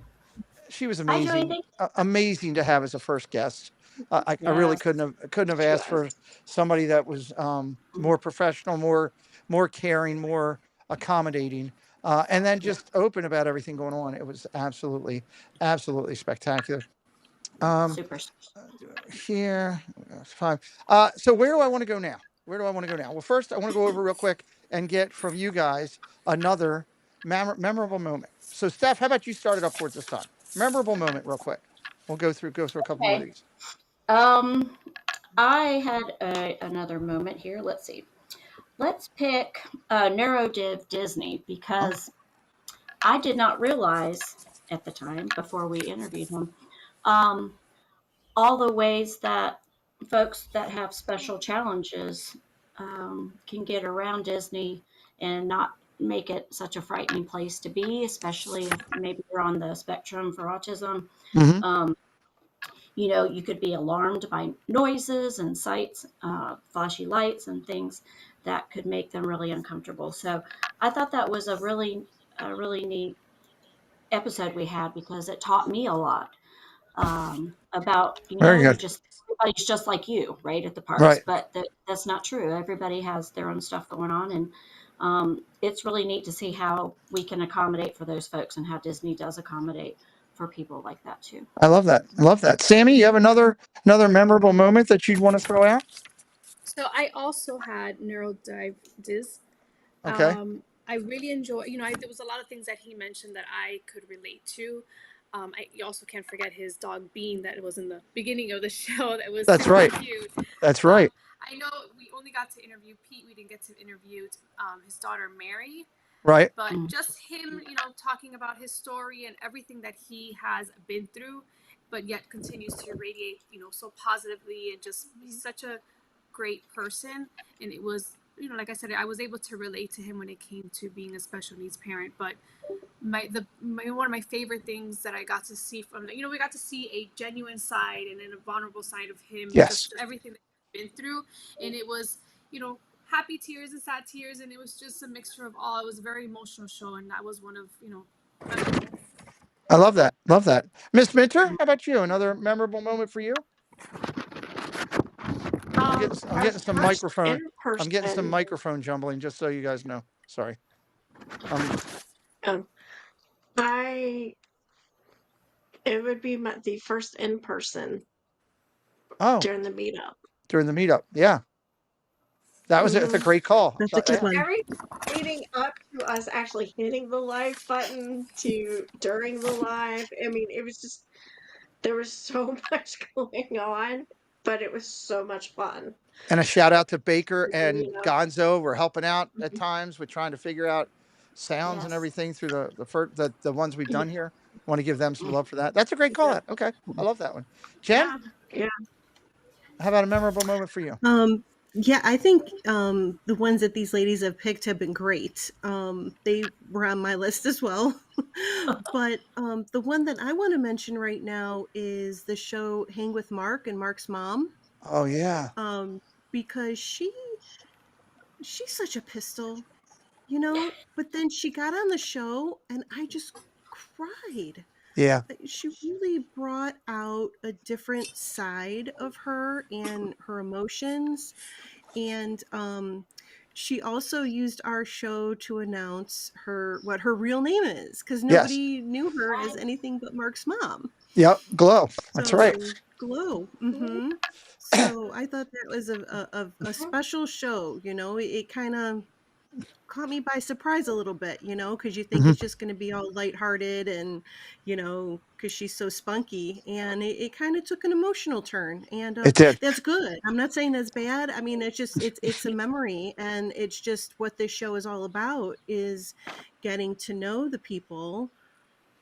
Speaker 2: She was
Speaker 3: hi, Joy.
Speaker 2: amazing, amazing to have as a first guest. I really
Speaker 3: Yes,
Speaker 2: couldn't have
Speaker 3: she
Speaker 2: asked
Speaker 3: was.
Speaker 2: for somebody that was more professional, more caring, more accommodating, and then
Speaker 3: Yeah,
Speaker 2: just open about everything going on. It was absolutely spectacular. Um,
Speaker 3: super.
Speaker 2: Here, that's fine. So where do I want to go now? Where do I want to go now? Well, first I want to go over real quick and get from you guys another memorable moment. So, Steph, how about you start it up for us this time? Memorable moment, real quick. We'll go through a couple more of
Speaker 3: Okay.
Speaker 2: these.
Speaker 3: Um, I had another moment here. Let's see. Let's pick Neurodiv Disney
Speaker 2: Oh,
Speaker 3: because I did not realize at the time before we interviewed him um, all the ways that folks that have special challenges can get around Disney and not make it such a frightening place to be, especially if maybe you're on the spectrum for autism.
Speaker 2: mm-hmm.
Speaker 3: Um, you know, you could be alarmed by noises and sights, flashy lights and things that could make them really uncomfortable. So I thought that was a really neat episode we had because it taught me a lot about,
Speaker 2: Very
Speaker 3: you
Speaker 2: good.
Speaker 3: just, everybody's just like you, right, at the parks,
Speaker 2: Right.
Speaker 3: but that's not true. Everybody has their own stuff going on. And it's really neat to see how we can accommodate for those folks and how Disney does accommodate for people like that too.
Speaker 2: I love that. I love that. Sammy, you have another memorable moment that you'd want to throw out?
Speaker 6: So I also had neurodive dis.
Speaker 2: Okay.
Speaker 6: I really enjoy, there was a lot of things that he mentioned that I could relate to. You also can't forget his dog Bean that was in the beginning of the show that was
Speaker 2: That's
Speaker 6: super
Speaker 2: right.
Speaker 6: cute.
Speaker 2: That's right.
Speaker 6: I know we only got to interview Pete. We didn't get to interview his daughter Mary,
Speaker 2: Right.
Speaker 6: but
Speaker 3: Mm.
Speaker 6: just him, talking about his story and everything that he has been through, but yet continues to radiate, so positively and just he's such a great person. And it was, like I said, I was able to relate to him when it came to being a special needs parent. But one of my favorite things that I got to see from we got to see a genuine side and then a vulnerable side of him,
Speaker 2: Yes.
Speaker 6: just everything that he's been through, and it was happy tears and sad tears, and it was just a mixture of all. It was a very emotional show, and that was one of
Speaker 2: I love that. Love that. Miss Minter, how about you? Another memorable moment for you? I'm
Speaker 4: Our
Speaker 2: getting some
Speaker 4: first
Speaker 2: microphone.
Speaker 4: in
Speaker 2: I'm getting some
Speaker 4: person,
Speaker 2: microphone jumbling, just so you guys know. Sorry. Um.
Speaker 4: um, I it would be the first in person
Speaker 2: Oh,
Speaker 4: during the meetup.
Speaker 2: during the meetup. Yeah, that's a
Speaker 4: Hmm.
Speaker 2: great call.
Speaker 5: That's a good
Speaker 2: Yeah.
Speaker 5: one.
Speaker 4: Every leading up to us actually hitting the live button to during the live. I mean, it was just there was so much going on, but it was so much fun.
Speaker 2: And a shout out to Baker and
Speaker 4: You know,
Speaker 2: Gonzo. We're helping out at times with trying to figure out sounds and
Speaker 3: Yes.
Speaker 2: everything through the ones we've done here. Want to give them some
Speaker 3: Mm.
Speaker 2: love for that. That's a great call
Speaker 4: yeah,
Speaker 2: out. Okay, I love that one. Jen,
Speaker 4: yeah, yeah.
Speaker 2: how about a memorable moment for you?
Speaker 5: Yeah, I think the ones that these ladies have picked have been great. They were on my list as well. But the one that I want to mention right now is the show Hang with Mark and Mark's mom,
Speaker 2: Oh yeah,
Speaker 5: um, because she's such a pistol, but then she got on the show and I just cried.
Speaker 2: yeah.
Speaker 5: She really brought out a different side of her and her emotions. And she also used our show to announce what her real name is, because
Speaker 2: Yes.
Speaker 5: nobody knew her as
Speaker 3: Right.
Speaker 5: anything but Mark's mom.
Speaker 2: Yep, glow. That's right.
Speaker 5: So Glow. So I thought that was a special show. It kind of caught me by surprise a little bit, because you think
Speaker 2: Hmm.
Speaker 5: it's just going to be all lighthearted and, because she's so spunky. And it kind of took an emotional turn. And
Speaker 2: It did.
Speaker 5: that's good. I'm not saying that's bad. I mean, it's a memory. And it's just what this show is all about is getting to know the people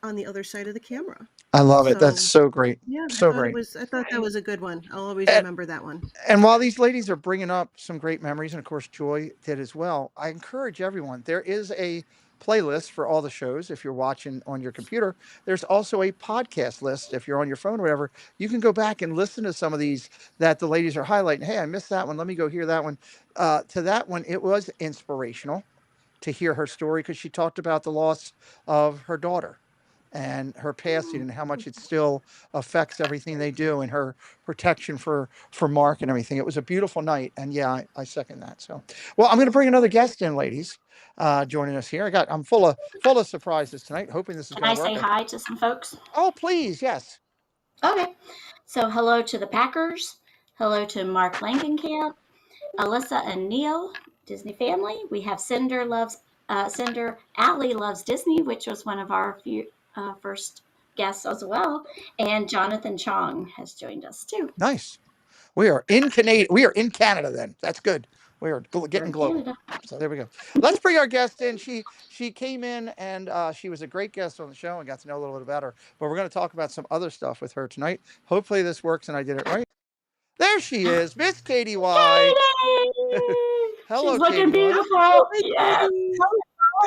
Speaker 5: on the other side of the camera.
Speaker 2: I love it. That's
Speaker 5: So
Speaker 2: so great.
Speaker 5: yeah,
Speaker 2: So great.
Speaker 5: I thought that was a good one. I'll always
Speaker 2: And,
Speaker 5: remember that one.
Speaker 2: and while these ladies are bringing up some great memories, and of course Joy did as well, I encourage everyone. There is a playlist for all the shows. If you're watching on your computer, there's also a podcast list. If you're on your phone or whatever, you can go back and listen to some of these that the ladies are highlighting. Hey, I missed that one. Let me go hear that one. To that one, it was inspirational to hear her story because she talked about the loss of her daughter and her passing and how much it still affects everything they do and her protection for Mark and everything. It was a beautiful night, and yeah, I second that. So, well, I'm going to bring another guest in, ladies, joining us here. I'm full of surprises tonight. Hoping this is
Speaker 3: Can
Speaker 2: going
Speaker 3: I
Speaker 2: to work.
Speaker 3: say hi to some folks?
Speaker 2: Oh, please, yes.
Speaker 3: Okay. So hello to the Packers. Hello to Mark Langenkamp, Alyssa and Neil, Disney family. We have Cinder Allie loves Disney, which was one of our first guests as well. And Jonathan Chong has joined us too.
Speaker 2: Nice. We are in Canada. We are in Canada. Then that's good. We are
Speaker 3: We're
Speaker 2: getting
Speaker 3: in
Speaker 2: global.
Speaker 3: Canada.
Speaker 2: So there we go. Let's bring our guest in. She came in and she was a great guest on the show and got to know a little bit about her. But we're going to talk about some other stuff with her tonight. Hopefully this works and I did it right. There she is, Miss Katie Y.
Speaker 3: Katie! She's
Speaker 2: Hello,
Speaker 3: looking
Speaker 2: Katie Y.
Speaker 3: beautiful.
Speaker 5: Hi,
Speaker 3: Yes.
Speaker 5: Katie.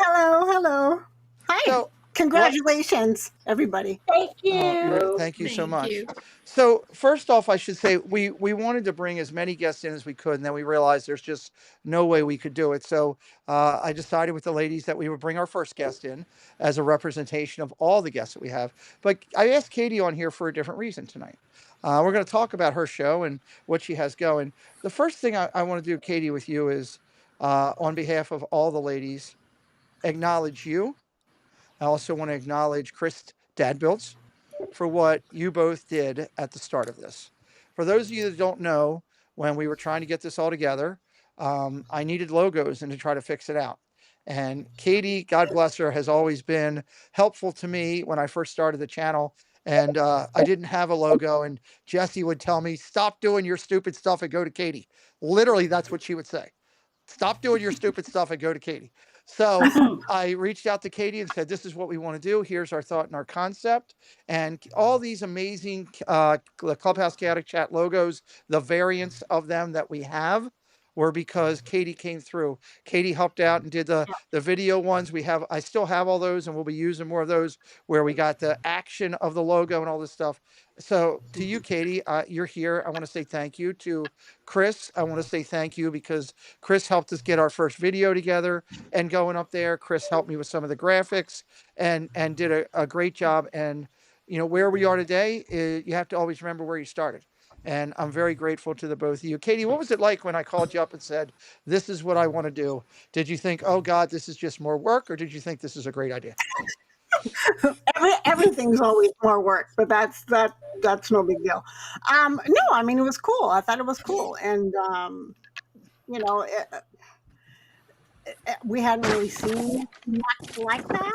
Speaker 9: Hello. Hi.
Speaker 2: So what?
Speaker 9: Congratulations, everybody.
Speaker 3: Thank you.
Speaker 2: Thank you so
Speaker 6: Thank
Speaker 2: much.
Speaker 6: you.
Speaker 2: So first off, I should say we wanted to bring as many guests in as we could, and then we realized there's just no way we could do it. So I decided with the ladies that we would bring our first guest in as a representation of all the guests that we have. But I asked Katie on here for a different reason tonight. We're going to talk about her show and what she has going. The first thing I want to do, Katie, with you is on behalf of all the ladies, acknowledge you. I also want to acknowledge Chris Dadbilts for what you both did at the start of this. For those of you that don't know, when we were trying to get this all together, I needed logos and to try to fix it out. And Katie, God bless her, has always been helpful to me when I first started the channel. And I didn't have a logo, and Jesse would tell me, "Stop doing your stupid stuff and go to Katie." Literally, that's what she would say. Stop doing your stupid stuff and go to Katie. So I reached out to Katie and said, "This is what we want to do. Here's our thought and our concept." And all these amazing Clubhouse Chaotic Chat logos, the variants of them that we have, were because Katie came through. Katie helped out and did the video ones. I still have all those, and we'll be using more of those where we got the action of the logo and all this stuff. So to you, Katie, you're here. I want to say thank you. To Chris, I want to say thank you because Chris helped us get our first video together and going up there. Chris helped me with some of the graphics and did a great job. And where we are today, you have to always remember where you started. And I'm very grateful to the both of you. Katie, what was it like when I called you up and said, "This is what I want to do"? Did you think, "Oh God, this is just more work," or did you think this is a great idea?
Speaker 9: Everything's always more work, but that's no big deal. No, I mean it was cool. I thought it was cool, and you know, we hadn't really seen much like that.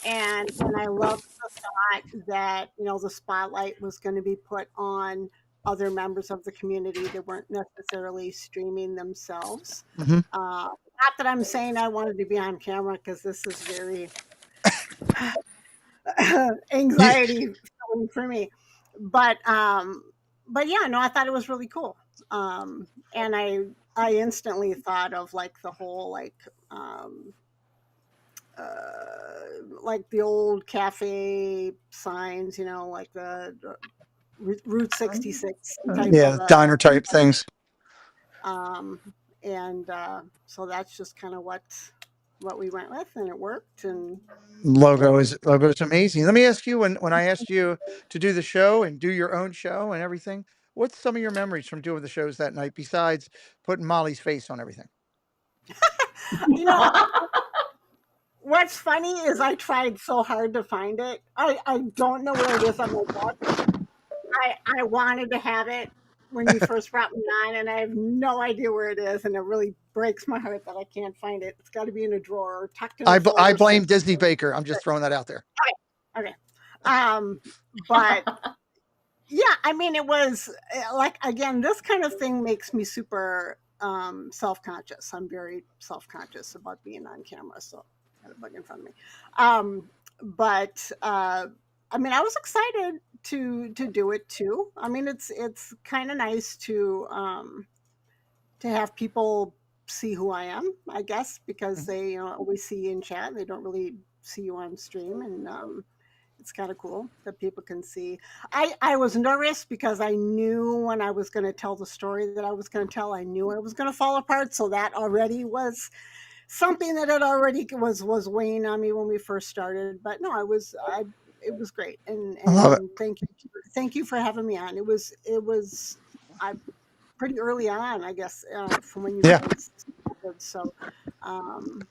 Speaker 9: And I loved the thought that the spotlight was going to be put on other members of the community that weren't necessarily streaming themselves.
Speaker 2: Mm-hmm.
Speaker 9: Not that I'm saying I wanted to be on camera because this is very anxiety for me, but yeah, no, I thought it was really cool. And I instantly thought of like the whole like the old cafe signs, like the Route 66 type
Speaker 2: Yeah,
Speaker 9: of
Speaker 2: diner type things.
Speaker 9: and so that's just kind of what we went with, and it worked. And
Speaker 2: Logo is amazing. Let me ask you, when I asked you to do the show and do your own show and everything, what's some of your memories from doing the shows that night besides putting Molly's face on everything?
Speaker 9: you know What's funny is I tried so hard to find it. I don't know where it is on my book. I wanted to have it when you first brought me on, and I have no idea where it is, and it really breaks my heart that I can't find it. It's got to be in a drawer or tucked in a
Speaker 2: I
Speaker 9: folder
Speaker 2: blame
Speaker 9: somewhere.
Speaker 2: Disney Baker. I'm just throwing that out there.
Speaker 9: Okay. But yeah, I mean, it was like, again, this kind of thing makes me super self-conscious. I'm very self-conscious about being on camera, so got a bug in front of me. But I mean, I was excited to do it too. I mean, it's kind of nice to have people see who I am, I guess, because they always see you in chat. They don't really see you on stream, and it's kind of cool that people can see. I was nervous because I knew when I was going to tell the story that I was going to tell, I knew it was going to fall apart. So that already was something that had already was weighing on me when we first started. But no, it was great,
Speaker 2: I love it.
Speaker 9: and thank you for having me on. It was I pretty early on, I guess, from when you
Speaker 2: Yeah.
Speaker 9: guys started. So um,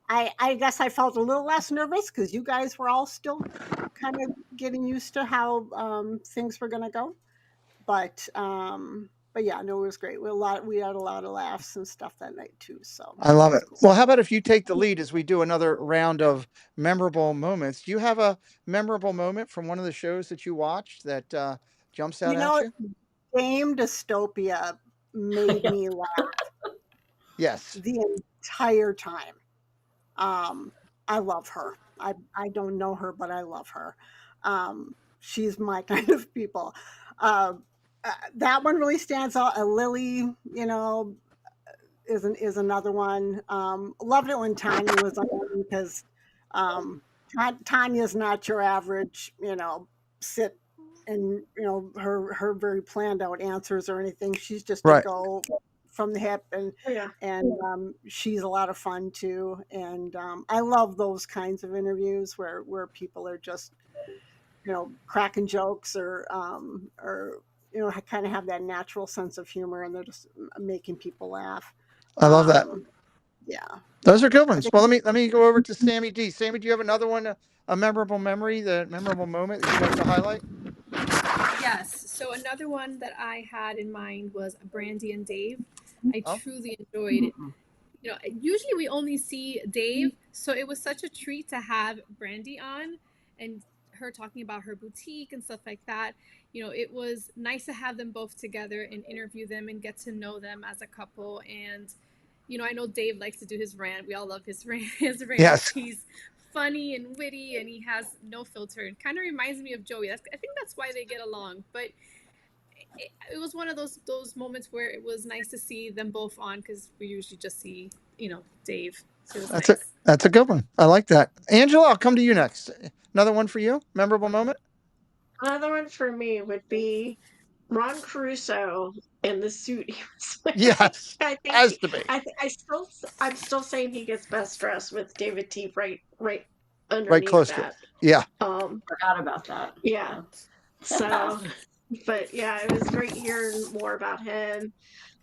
Speaker 9: I guess I felt a little less nervous because you guys were all still kind of getting used to how things were going to go. But yeah, no, it was great. We had a lot of laughs and stuff that night too. So
Speaker 2: I
Speaker 9: it
Speaker 2: love
Speaker 9: was
Speaker 2: it.
Speaker 9: cool.
Speaker 2: Well, how about if you take the lead as we do another round of memorable moments? Do you have a memorable moment from one of the shows that you watched that jumps out
Speaker 9: You
Speaker 2: at
Speaker 9: know,
Speaker 2: you?
Speaker 9: Game Dystopia made me laugh
Speaker 2: Yes.
Speaker 9: the entire time. I love her. I don't know her, but I love her. She's my kind of people. Uh, that one really stands out. Lily, is another one. Loved it when Tanya was on because um, Tanya's not your average, sit and her very planned out answers or anything. She's just a
Speaker 2: Right.
Speaker 9: go from the hip, and
Speaker 4: Yeah.
Speaker 9: she's a lot of fun too. And I love those kinds of interviews where people are just cracking jokes or kind of have that natural sense of humor, and they're just making people laugh.
Speaker 2: I love that.
Speaker 9: Yeah,
Speaker 2: Those are
Speaker 9: yeah.
Speaker 2: good
Speaker 9: I
Speaker 2: ones.
Speaker 9: think
Speaker 2: Well, let me go over to Sammy D. Sammy, do you have another one, a memorable memory, the memorable moment that you'd like to highlight?
Speaker 6: Yes. So another one that I had in mind was Brandy and Dave. I
Speaker 2: Oh,
Speaker 6: truly enjoyed it. Usually we only see Dave, so it was such a treat to have Brandy on and her talking about her boutique and stuff like that. It was nice to have them both together and interview them and get to know them as a couple. And I know Dave likes to do his rant. We all love his his rants.
Speaker 2: yes.
Speaker 6: He's funny and witty, and he has no filter. And kind of reminds me of Joey. I think that's why they get along. But it was one of those moments where it was nice to see them both on because we usually just see Dave. So it was
Speaker 2: That's a
Speaker 6: nice.
Speaker 2: that's a good one. I like that. Angela, I'll come to you next. Another one for you. Memorable moment.
Speaker 4: Another one for me would be Ron Caruso in the suit he was wearing.
Speaker 2: Yes,
Speaker 4: I think
Speaker 2: has to be
Speaker 4: I'm still saying he gets best dressed with David T right
Speaker 2: right
Speaker 4: underneath
Speaker 2: close to it.
Speaker 4: that.
Speaker 2: Yeah,
Speaker 3: Forgot about that.
Speaker 4: Yeah. So, but yeah, it was great hearing more about him.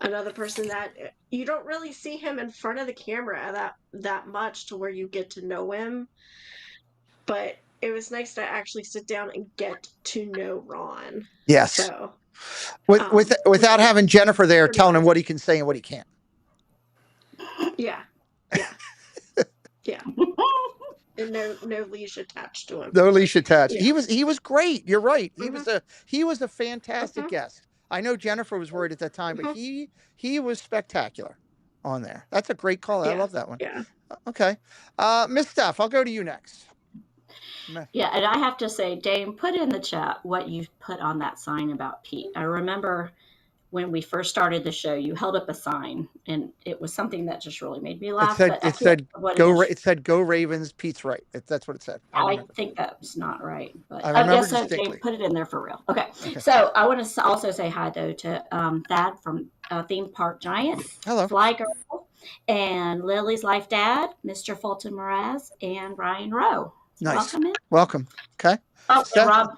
Speaker 4: Another person that you don't really see him in front of the camera that much to where you get to know him, but it was nice to actually sit down and get to know Ron.
Speaker 2: yes.
Speaker 4: So, which
Speaker 2: Without
Speaker 4: was
Speaker 2: having Jennifer there
Speaker 4: pretty
Speaker 2: telling him
Speaker 4: awesome.
Speaker 2: what he can say and what he can't.
Speaker 4: Yeah, yeah, yeah. And no leash attached to him.
Speaker 2: No leash attached.
Speaker 4: Yeah.
Speaker 2: He was great. You're right. He
Speaker 4: Hmm.
Speaker 2: was a fantastic
Speaker 4: Hmm.
Speaker 2: guest. I know Jennifer was worried at that time, but
Speaker 4: Hmm.
Speaker 2: he was spectacular on there. That's a great call. I
Speaker 4: Yeah,
Speaker 2: love that one.
Speaker 4: yeah.
Speaker 2: Okay. Miss Steph, I'll go to you next.
Speaker 3: Yeah, and I have to say, Dame, put in the chat what you put on that sign about Pete. I remember when we first started the show, you held up a sign, and it was something that just really made me
Speaker 2: It
Speaker 3: laugh.
Speaker 2: said
Speaker 3: But I
Speaker 2: it
Speaker 3: can't
Speaker 2: said
Speaker 3: remember what it
Speaker 2: go
Speaker 3: is.
Speaker 2: it said go Ravens. Pete's right. That's what it said. I
Speaker 3: I
Speaker 2: remember.
Speaker 3: think that's not right, but
Speaker 2: I
Speaker 3: I
Speaker 2: remember
Speaker 3: guess so. Dame,
Speaker 2: distinctly.
Speaker 3: put it in there for real. Okay,
Speaker 2: Okay.
Speaker 3: so I want to also say hi though to Thad from Theme Park Giant,
Speaker 2: Hello.
Speaker 3: Fly Girl, and Lily's Life Dad, Mr. Fulton Mraz, and Ryan Rowe.
Speaker 2: Nice.
Speaker 3: Welcome in.
Speaker 2: Welcome. Okay.
Speaker 3: Oh, and
Speaker 2: Steph?
Speaker 3: Rob,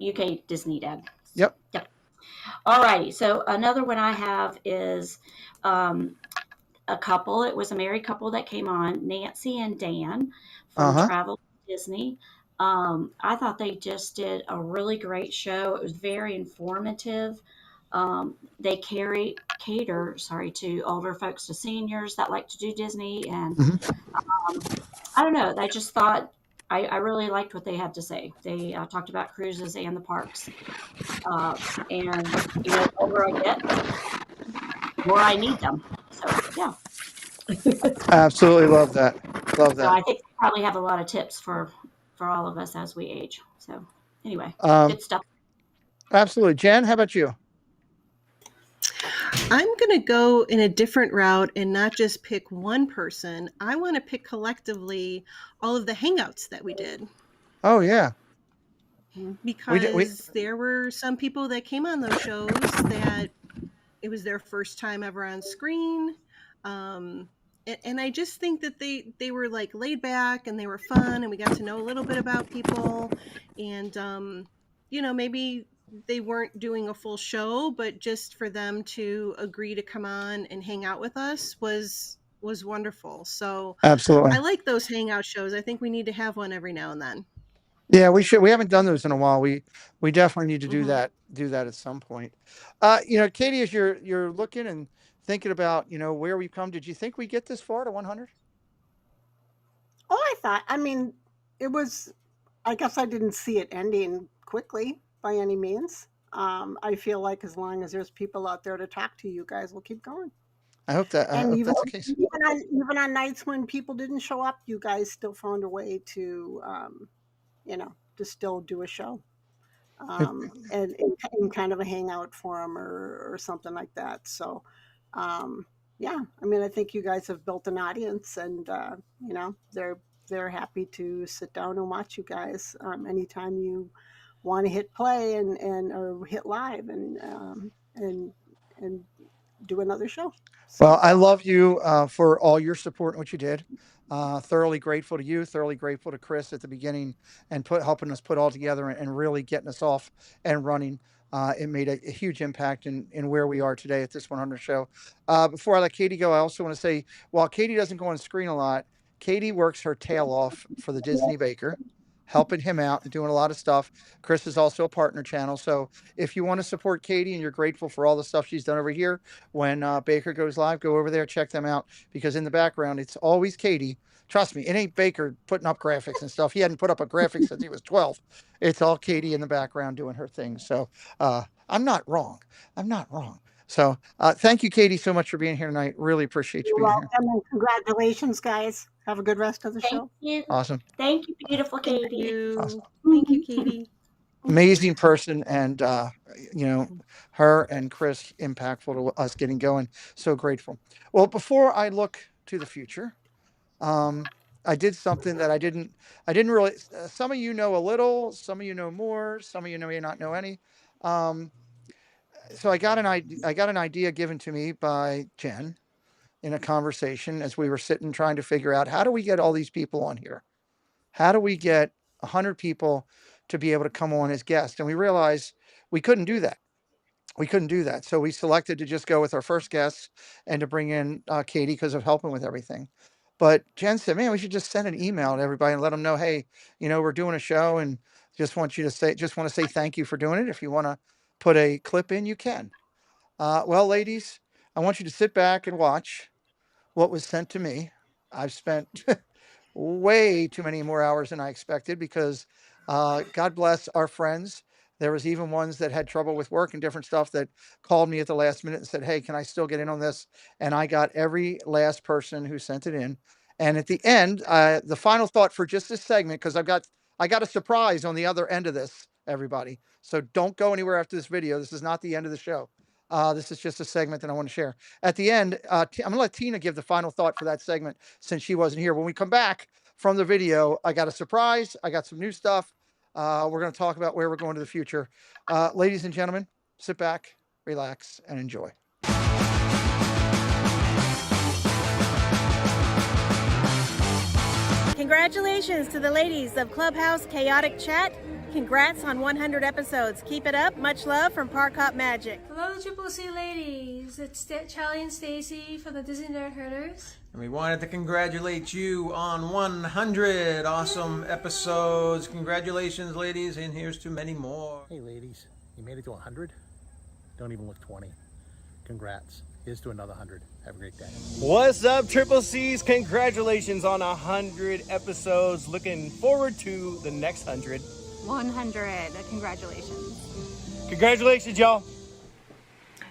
Speaker 3: UK Disney Dad.
Speaker 2: Yep.
Speaker 3: Yep. All righty. So another one I have is a couple. It was a married couple that came on, Nancy and Dan from
Speaker 2: Uh-huh.
Speaker 3: Travel Disney. I thought they just did a really great show. It was very informative. They cater, to older folks, to seniors that like to do Disney, and
Speaker 2: Hmm.
Speaker 3: I don't know. I just thought I really liked what they had to say. They talked about cruises and the parks, and the older I get, the more I need them. So yeah.
Speaker 2: Absolutely love that. Love
Speaker 3: So
Speaker 2: that.
Speaker 3: I think they probably have a lot of tips for all of us as we age. So anyway,
Speaker 2: Um,
Speaker 3: good stuff.
Speaker 2: absolutely. Jen, how about you?
Speaker 5: I'm going to go in a different route and not just pick one person. I want to pick collectively all of the hangouts that we did,
Speaker 2: Oh yeah, we did.
Speaker 5: because there were some people that came on those shows that it was their first time ever on screen. And I just think that they were like laid back and they were fun, and we got to know a little bit about people. And maybe they weren't doing a full show, but just for them to agree to come on and hang out with us was wonderful. So
Speaker 2: Absolutely.
Speaker 5: I like those hangout shows. I think we need to have one every now and then.
Speaker 2: Yeah, we should. We haven't done those in a while. We definitely need to do
Speaker 5: Mhm.
Speaker 2: that. Do that at some point. Katie, as you're looking and thinking about where we've come, did you think we get this far to 100?
Speaker 9: Oh, I mean, it was, I guess I didn't see it ending quickly by any means. I feel like as long as there's people out there to talk to, you guys will keep going.
Speaker 2: I hope that. I
Speaker 9: And
Speaker 2: hope that's the case.
Speaker 9: even on nights when people didn't show up, you guys still found a way to, to still do a show.
Speaker 2: It-
Speaker 9: And in kind of a hangout forum or something like that. So, yeah, I mean, I think you guys have built an audience, and they're happy to sit down and watch you guys anytime you want to hit play and or hit live and do another show.
Speaker 2: Well,
Speaker 9: So,
Speaker 2: I love you for all your support and what you did. Thoroughly grateful to you. Thoroughly grateful to Chris at the beginning and helping us put all together and really getting us off and running. It made a huge impact in where we are today at this 100 show. Before I let Katie go, I also want to say, while Katie doesn't go on screen a lot, Katie works her tail off for the Disney Baker, helping him out and doing a lot of stuff. Chris is also a partner channel. So if you want to support Katie and you're grateful for all the stuff she's done over here, when Baker goes live, go over there, check them out, because in the background, it's always Katie. Trust me, it ain't Baker putting up graphics and stuff. He hadn't put up a graphic since he was 12. It's all Katie in the background doing her thing. So I'm not wrong. I'm not wrong. So thank you, Katie, so much for being here tonight. Really appreciate you
Speaker 9: you're
Speaker 2: being here.
Speaker 9: welcome, and congratulations, guys. Have a good rest of the
Speaker 3: Thank
Speaker 9: show.
Speaker 3: you.
Speaker 2: Awesome.
Speaker 3: Thank you, beautiful
Speaker 5: Thank
Speaker 3: Katie.
Speaker 5: you.
Speaker 2: Awesome.
Speaker 5: Thank you, Katie.
Speaker 2: Amazing person, and her and Chris impactful to us getting going. So grateful. Well, before I look to the future, I did something that I didn't really. Some of you know a little, some of you know more, some of you may not know any. Um, so I got an idea given to me by Jen in a conversation as we were sitting trying to figure out, how do we get all these people on here? How do we get 100 people to be able to come on as guests? And we realized we couldn't do that. We couldn't do that. So we selected to just go with our first guests and to bring in Katie because of helping with everything. But Jen said, man, we should just send an email to everybody and let them know, hey, we're doing a show and just want to say thank you for doing it. If you want to put a clip in, you can. Well, ladies, I want you to sit back and watch what was sent to me. I've spent way too many more hours than I expected because God bless our friends. There was even ones that had trouble with work and different stuff that called me at the last minute and said, hey, can I still get in on this? And I got every last person who sent it in. And at the end, the final thought for just this segment, because I got a surprise on the other end of this, everybody. So don't go anywhere after this video. This is not the end of the show. This is just a segment that I want to share. At the end, I'm going to let Tina give the final thought for that segment since she wasn't here. When we come back from the video, I got a surprise. I got some new stuff. We're going to talk about where we're going to the future. Ladies and gentlemen, sit back, relax, and enjoy.
Speaker 10: Congratulations to the ladies of Clubhouse Chaotic Chat Congrats on 100 episodes. Keep it up. Much love from Park Hop Magic.
Speaker 11: Hello, Triple C ladies. It's Charlie and Stacy from the Disney Nerd Herders.
Speaker 12: And we wanted to congratulate you on 100 awesome episodes. Congratulations, ladies, and here's to many more.
Speaker 13: Hey, ladies, you made it to 100? Don't even look 20. Congrats. Here's to another 100. Have a great day.
Speaker 14: What's up, Triple C's? Congratulations on 100 episodes. Looking forward to the next 100.
Speaker 15: 100. Congratulations.
Speaker 14: Congratulations, y'all.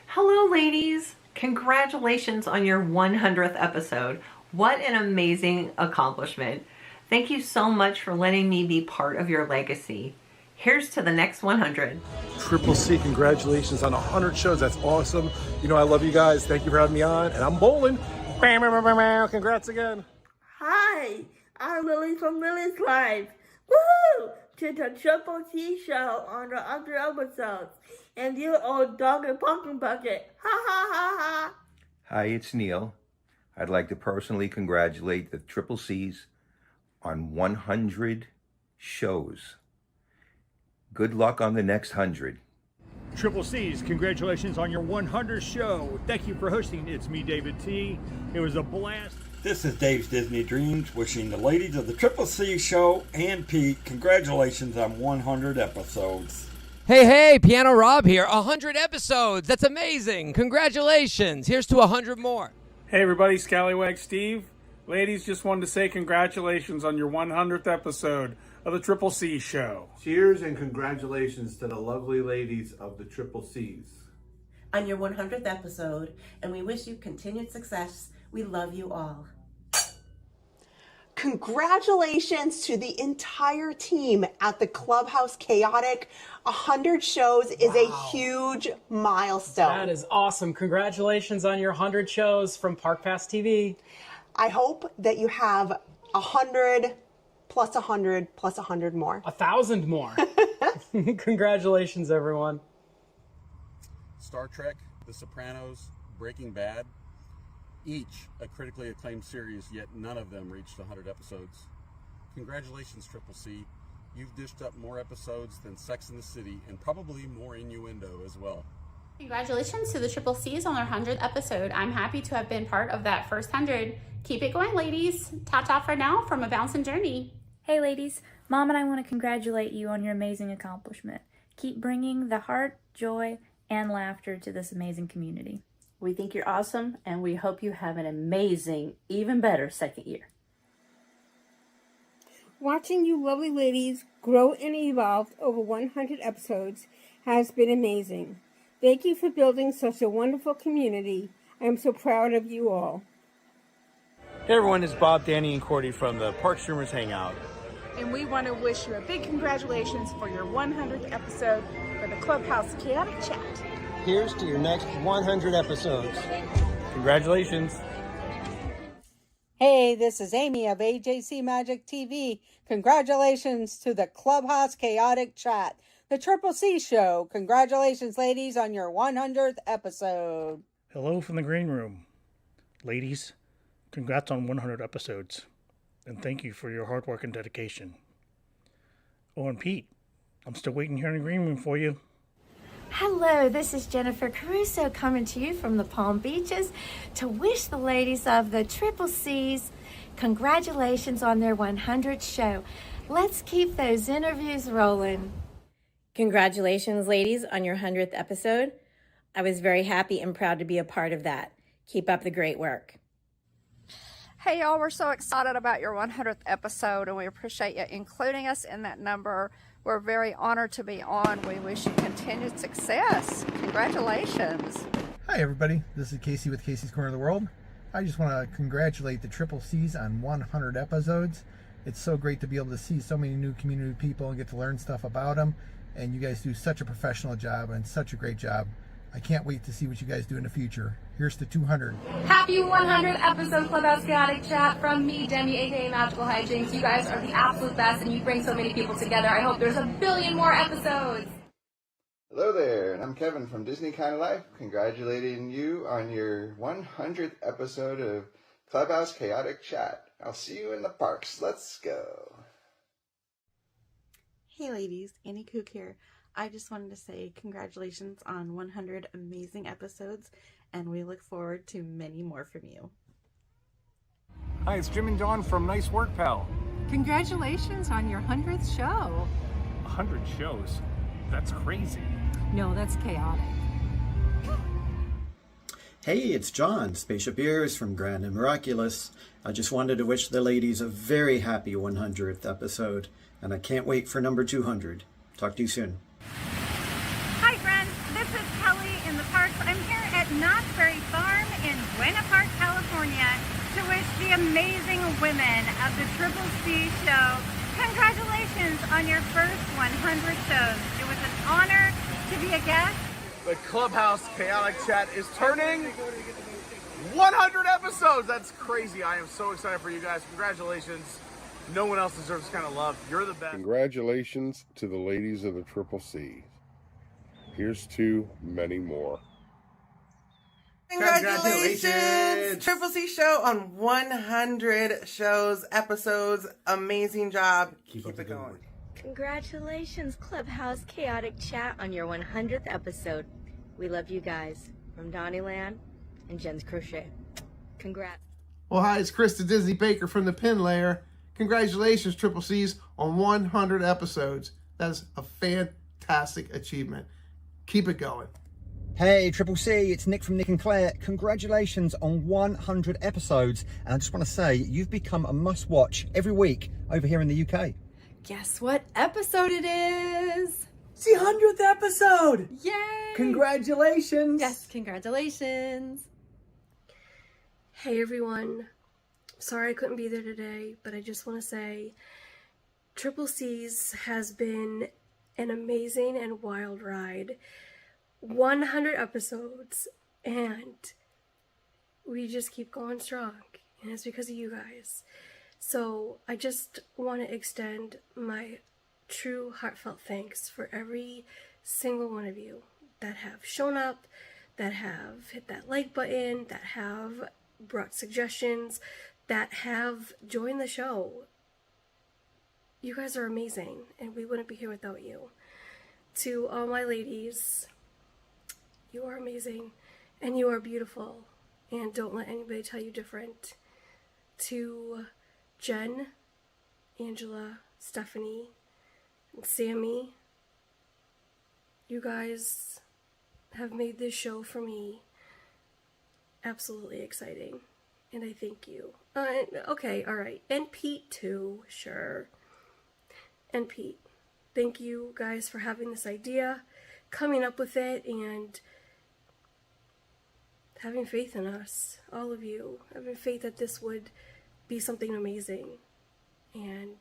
Speaker 16: Hello, ladies. Congratulations on your 100th episode. What an amazing accomplishment. Thank you so much for letting me be part of your legacy. Here's to the next 100.
Speaker 17: Triple C, congratulations on 100 shows. That's awesome. You know I love you guys. Thank you for having me on. And I'm bowling. Congrats again.
Speaker 18: Hi, I'm Lily from Lily's Live. Woohoo! To the Triple C show on the 100 episodes. And you old dog and pumpkin bucket. Ha ha ha ha.
Speaker 19: Hi, it's Neil. I'd like to personally congratulate the Triple C's on 100 shows. Good luck on the next 100.
Speaker 20: Triple C's, congratulations on your 100th show. Thank you for hosting. It's me, David T. It was a blast.
Speaker 21: This is Dave's Disney Dreams, wishing the ladies of the Triple C show and Pete congratulations on 100 episodes.
Speaker 22: Hey, Piano Rob here. 100 episodes. That's amazing. Congratulations. Here's to 100 more.
Speaker 23: Hey, everybody. Scallywag Steve. Ladies, just wanted to say congratulations on your 100th episode of the Triple C show.
Speaker 24: Cheers and congratulations to the lovely ladies of the Triple C's.
Speaker 25: On your 100th episode, and we wish you continued success. We love you all.
Speaker 26: Congratulations to the entire team at the Clubhouse Chaotic. 100 shows is a huge milestone.
Speaker 27: That is awesome. Congratulations on your 100 shows from Park Pass TV.
Speaker 26: I hope that you have 100 plus 100 plus 100 more.
Speaker 27: 1,000 more. Congratulations, everyone.
Speaker 28: Star Trek, The Sopranos, Breaking Bad, each a critically acclaimed series, yet none of them reached 100 episodes. Congratulations, Triple C. You've dished up more episodes than Sex and the City, and probably more innuendo as well.
Speaker 15: Congratulations to the Triple C's on their 100th episode. I'm happy to have been part of that first 100. Keep it going, ladies. Ta-ta for now from A Bouncing Journey.
Speaker 29: Hey, ladies. Mom and I want to congratulate you on your amazing accomplishment. Keep bringing the heart, joy, and laughter to this amazing community.
Speaker 30: We think you're awesome, and we hope you have an amazing, even better second year.
Speaker 31: Watching you lovely ladies grow and evolve over 100 episodes has been amazing. Thank you for building such a wonderful community. I am so proud of you all.
Speaker 14: Hey everyone, it's Bob, Danny, and Cordy from the Park Streamers Hangout.
Speaker 32: And we want to wish you a big congratulations for your 100th episode for the Clubhouse Chaotic Chat.
Speaker 14: Here's to your next 100 episodes. Congratulations.
Speaker 33: Hey, this is Amy of AJC Magic TV. Congratulations to the Clubhouse Chaotic Chat, the Triple C Show. Congratulations, ladies, on your 100th episode.
Speaker 34: Hello from the green room. Ladies, congrats on 100 episodes. And thank you for your hard work and dedication. Oh, and Pete, I'm still waiting here in the green room for you.
Speaker 29: Hello, this is Jennifer Caruso coming to you from the Palm Beaches to wish the ladies of the Triple C's congratulations on their 100th show. Let's keep those interviews rolling.
Speaker 35: Congratulations, ladies, on your 100th episode. I was very happy and proud to be a part of that. Keep up the great work.
Speaker 36: Hey, y'all, we're so excited about your 100th episode, and we appreciate you including us in that number. We're very honored to be on. We wish you continued success. Congratulations.
Speaker 37: Hi, everybody. This is Casey with Casey's Corner of the World. I just want to congratulate the Triple C's on 100 episodes. It's so great to be able to see so many new community people and get to learn stuff about them. And you guys do such a professional job and such a great job. I can't wait to see what you guys do in the future. Here's to 200.
Speaker 38: Happy 100 episode Clubhouse Chaotic Chat from me, Demi, aka Magical Hijinks. You guys are the absolute best, and you bring so many people together. I hope there's a billion more episodes.
Speaker 39: Hello there, and I'm Kevin from Disney Kind of Life, congratulating you on your 100th episode of Clubhouse Chaotic Chat. I'll see you in the parks. Let's go.
Speaker 1: Hey ladies, Annie Kook here. I just wanted to say congratulations on 100 amazing episodes, and we look forward to many more from you.
Speaker 23: Hi, it's Jim and Dawn from Nice Work Pal.
Speaker 2: Congratulations on your 100th show.
Speaker 23: 100 shows? That's crazy.
Speaker 2: No, that's chaotic.
Speaker 3: Hey, it's John, Spaceship Ears from Grand and Miraculous. I just wanted to wish the ladies a very happy 100th episode, and I can't wait for number 200. Talk to you soon.
Speaker 4: Hi friends, this is Kelly in the parks. I'm here at Knott's Berry Farm in Buena Park, California to wish the amazing women of the Triple C show congratulations on your first 100 shows. It was an honor to be a guest.
Speaker 14: The Clubhouse Chaotic Chat is turning 100 episodes. That's crazy. I am so excited for you guys. Congratulations. No one else deserves this kind of love. You're the best.
Speaker 5: Congratulations to the ladies of the Triple C. Here's to many more.
Speaker 6: Congratulations, Triple C show on 100 shows, episodes. Amazing job. Keep it going.
Speaker 35: Congratulations, Clubhouse Chaotic Chat, on your 100th episode. We love you guys. From Donnyland and Jen's Crochet. Congrats.
Speaker 7: Well, hi, it's Chris the Disney Baker from the Pin Layer. Congratulations, Triple C's, on 100 episodes. That is a fantastic achievement. Keep it going.
Speaker 8: Hey, Triple C, it's Nick from Nick and Claire. Congratulations on 100 episodes. And I just want to say, you've become a must-watch every week over here in the UK.
Speaker 38: Guess what episode it is?
Speaker 9: It's the 100th episode!
Speaker 38: Yay!
Speaker 9: Congratulations!
Speaker 38: Yes, congratulations.
Speaker 10: Hey everyone. Sorry I couldn't be there today, but I just want to say Triple C's has been an amazing and wild ride. 100 episodes, and we just keep going strong, and it's because of you guys. So I just want to extend my true heartfelt thanks for every single one of you that have shown up, that have hit that like button, that have brought suggestions, that have joined the show. You guys are amazing, and we wouldn't be here without you. To all my ladies, you are amazing, and you are beautiful, and don't let anybody tell you different. To Jen, Angela, Stephanie, and Sammy, you guys have made this show for me absolutely exciting, and I thank you. Okay, alright, and Pete too, sure. And Pete, thank you guys for having this idea, coming up with it, and having faith in us, all of you, having faith that this would be something amazing. And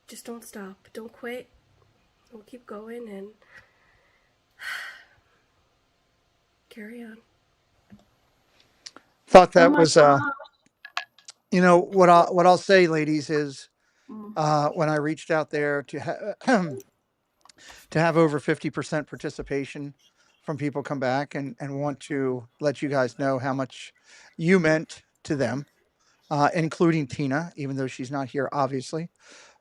Speaker 10: just don't stop, don't quit, we'll keep going and carry on.
Speaker 11: Thought that was, you know, what I'll say, ladies, is when I reached out there to to have over 50% participation from people come back and want to let you guys know how much you meant to them, including Tina, even though she's not here, obviously,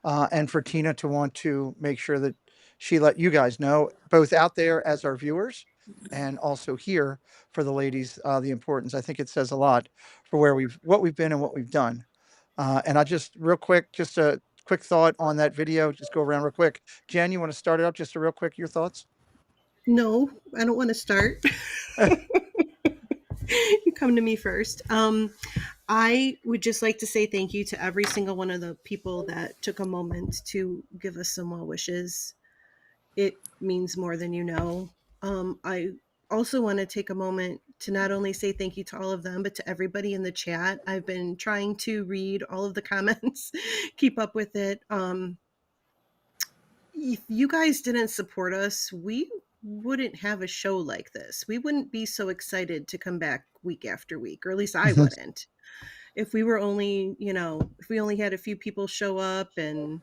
Speaker 11: and for Tina to want to make sure that she let you guys know, both out there as our viewers and also here for the ladies, the importance. I think it says a lot for what we've been and what we've done. And I just real quick, just a quick thought on that video. Just go around real quick. Jen, you want to start it up just a real quick, your thoughts?
Speaker 25: No, I don't want to start. You come to me first. I would just like to say thank you to every single one of the people that took a moment to give us some well wishes. It means more than you know. I also want to take a moment to not only say thank you to all of them, but to everybody in the chat. I've been trying to read all of the comments, keep up with it. If you guys didn't support us, we wouldn't have a show like this. We wouldn't be so excited to come back week after week, or at least I wouldn't. If we were only, if we only had a few people show up and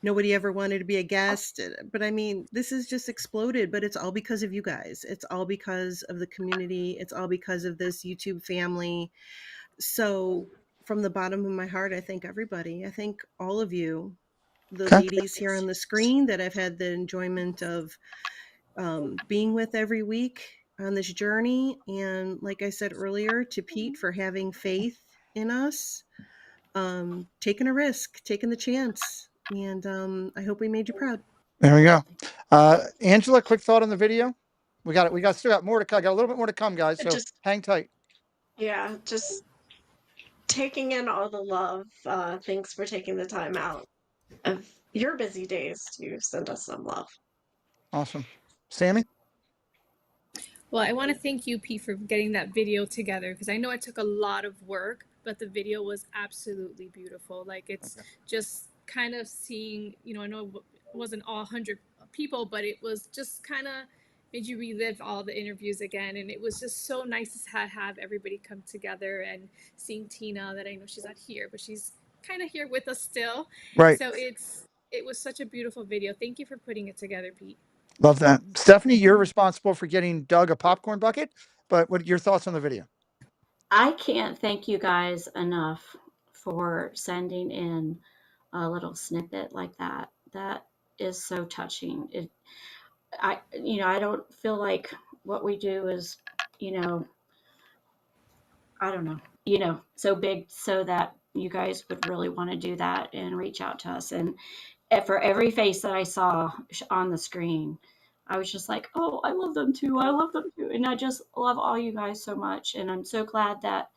Speaker 25: nobody ever wanted to be a guest. But I mean, this has just exploded, but it's all because of you guys. It's all because of the community. It's all because of this YouTube family. So from the bottom of my heart, I thank everybody. I thank all of you the
Speaker 11: Okay.
Speaker 25: ladies here on the screen that I've had the enjoyment of being with every week on this journey. And like I said earlier, to Pete for having faith in us, taking a risk, taking the chance. And I hope we made you proud.
Speaker 11: There we go. Angela, quick thought on the video. We got it. We got still got more to come. Got a little bit more to come, guys. So
Speaker 12: Just
Speaker 11: hang tight.
Speaker 12: yeah, just taking in all the love. Thanks for taking the time out of your busy days to send us some love.
Speaker 11: Awesome. Sammy?
Speaker 13: Well, I want to thank you, Pete, for getting that video together because I know it took a lot of work, but the video was absolutely beautiful. Like it's just kind of seeing, I know it wasn't all 100 people, but it was just kind of made you relive all the interviews again. And it was just so nice to have everybody come together and seeing Tina, that I know she's not here, but she's kind of here with us still.
Speaker 11: Right.
Speaker 13: So it was such a beautiful video. Thank you for putting it together, Pete.
Speaker 11: Love that. Stephanie, you're responsible for getting Doug a popcorn bucket, but what are your thoughts on the video?
Speaker 15: I can't thank you guys enough for sending in a little snippet like that. That is so touching. I don't feel like what we do is, I don't know, so big so that you guys would really want to do that and reach out to us. And for every face that I saw on the screen, I was just like, oh, I love them too. I love them too. And I just love all you guys so much. And I'm so glad that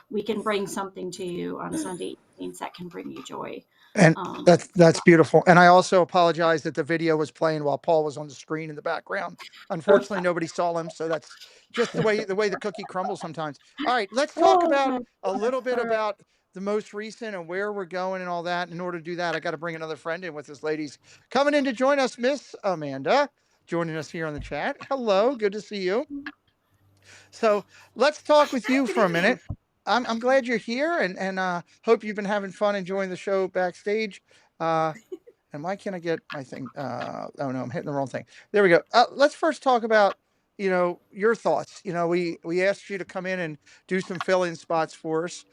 Speaker 15: we can bring something to you on Sunday evenings that can bring you joy.
Speaker 11: And that's beautiful. And I also apologize that the video was playing while Paul was on the screen in the background. Unfortunately, nobody saw him, so that's just the way the cookie crumbles sometimes. All right, let's talk about a little bit about the most recent and where we're going and all that. In order to do that, I got to bring another friend in with us, ladies. Coming in to join us, Miss Amanda, joining us here on the chat. Hello, good to see you. So let's talk with you for a minute. I'm glad you're here and hope you've been having fun enjoying the show backstage. And why can't I get my thing? Oh no, I'm hitting the wrong thing. There we go. Let's first talk about, your thoughts. We asked you to come in and do some fill-in spots for us.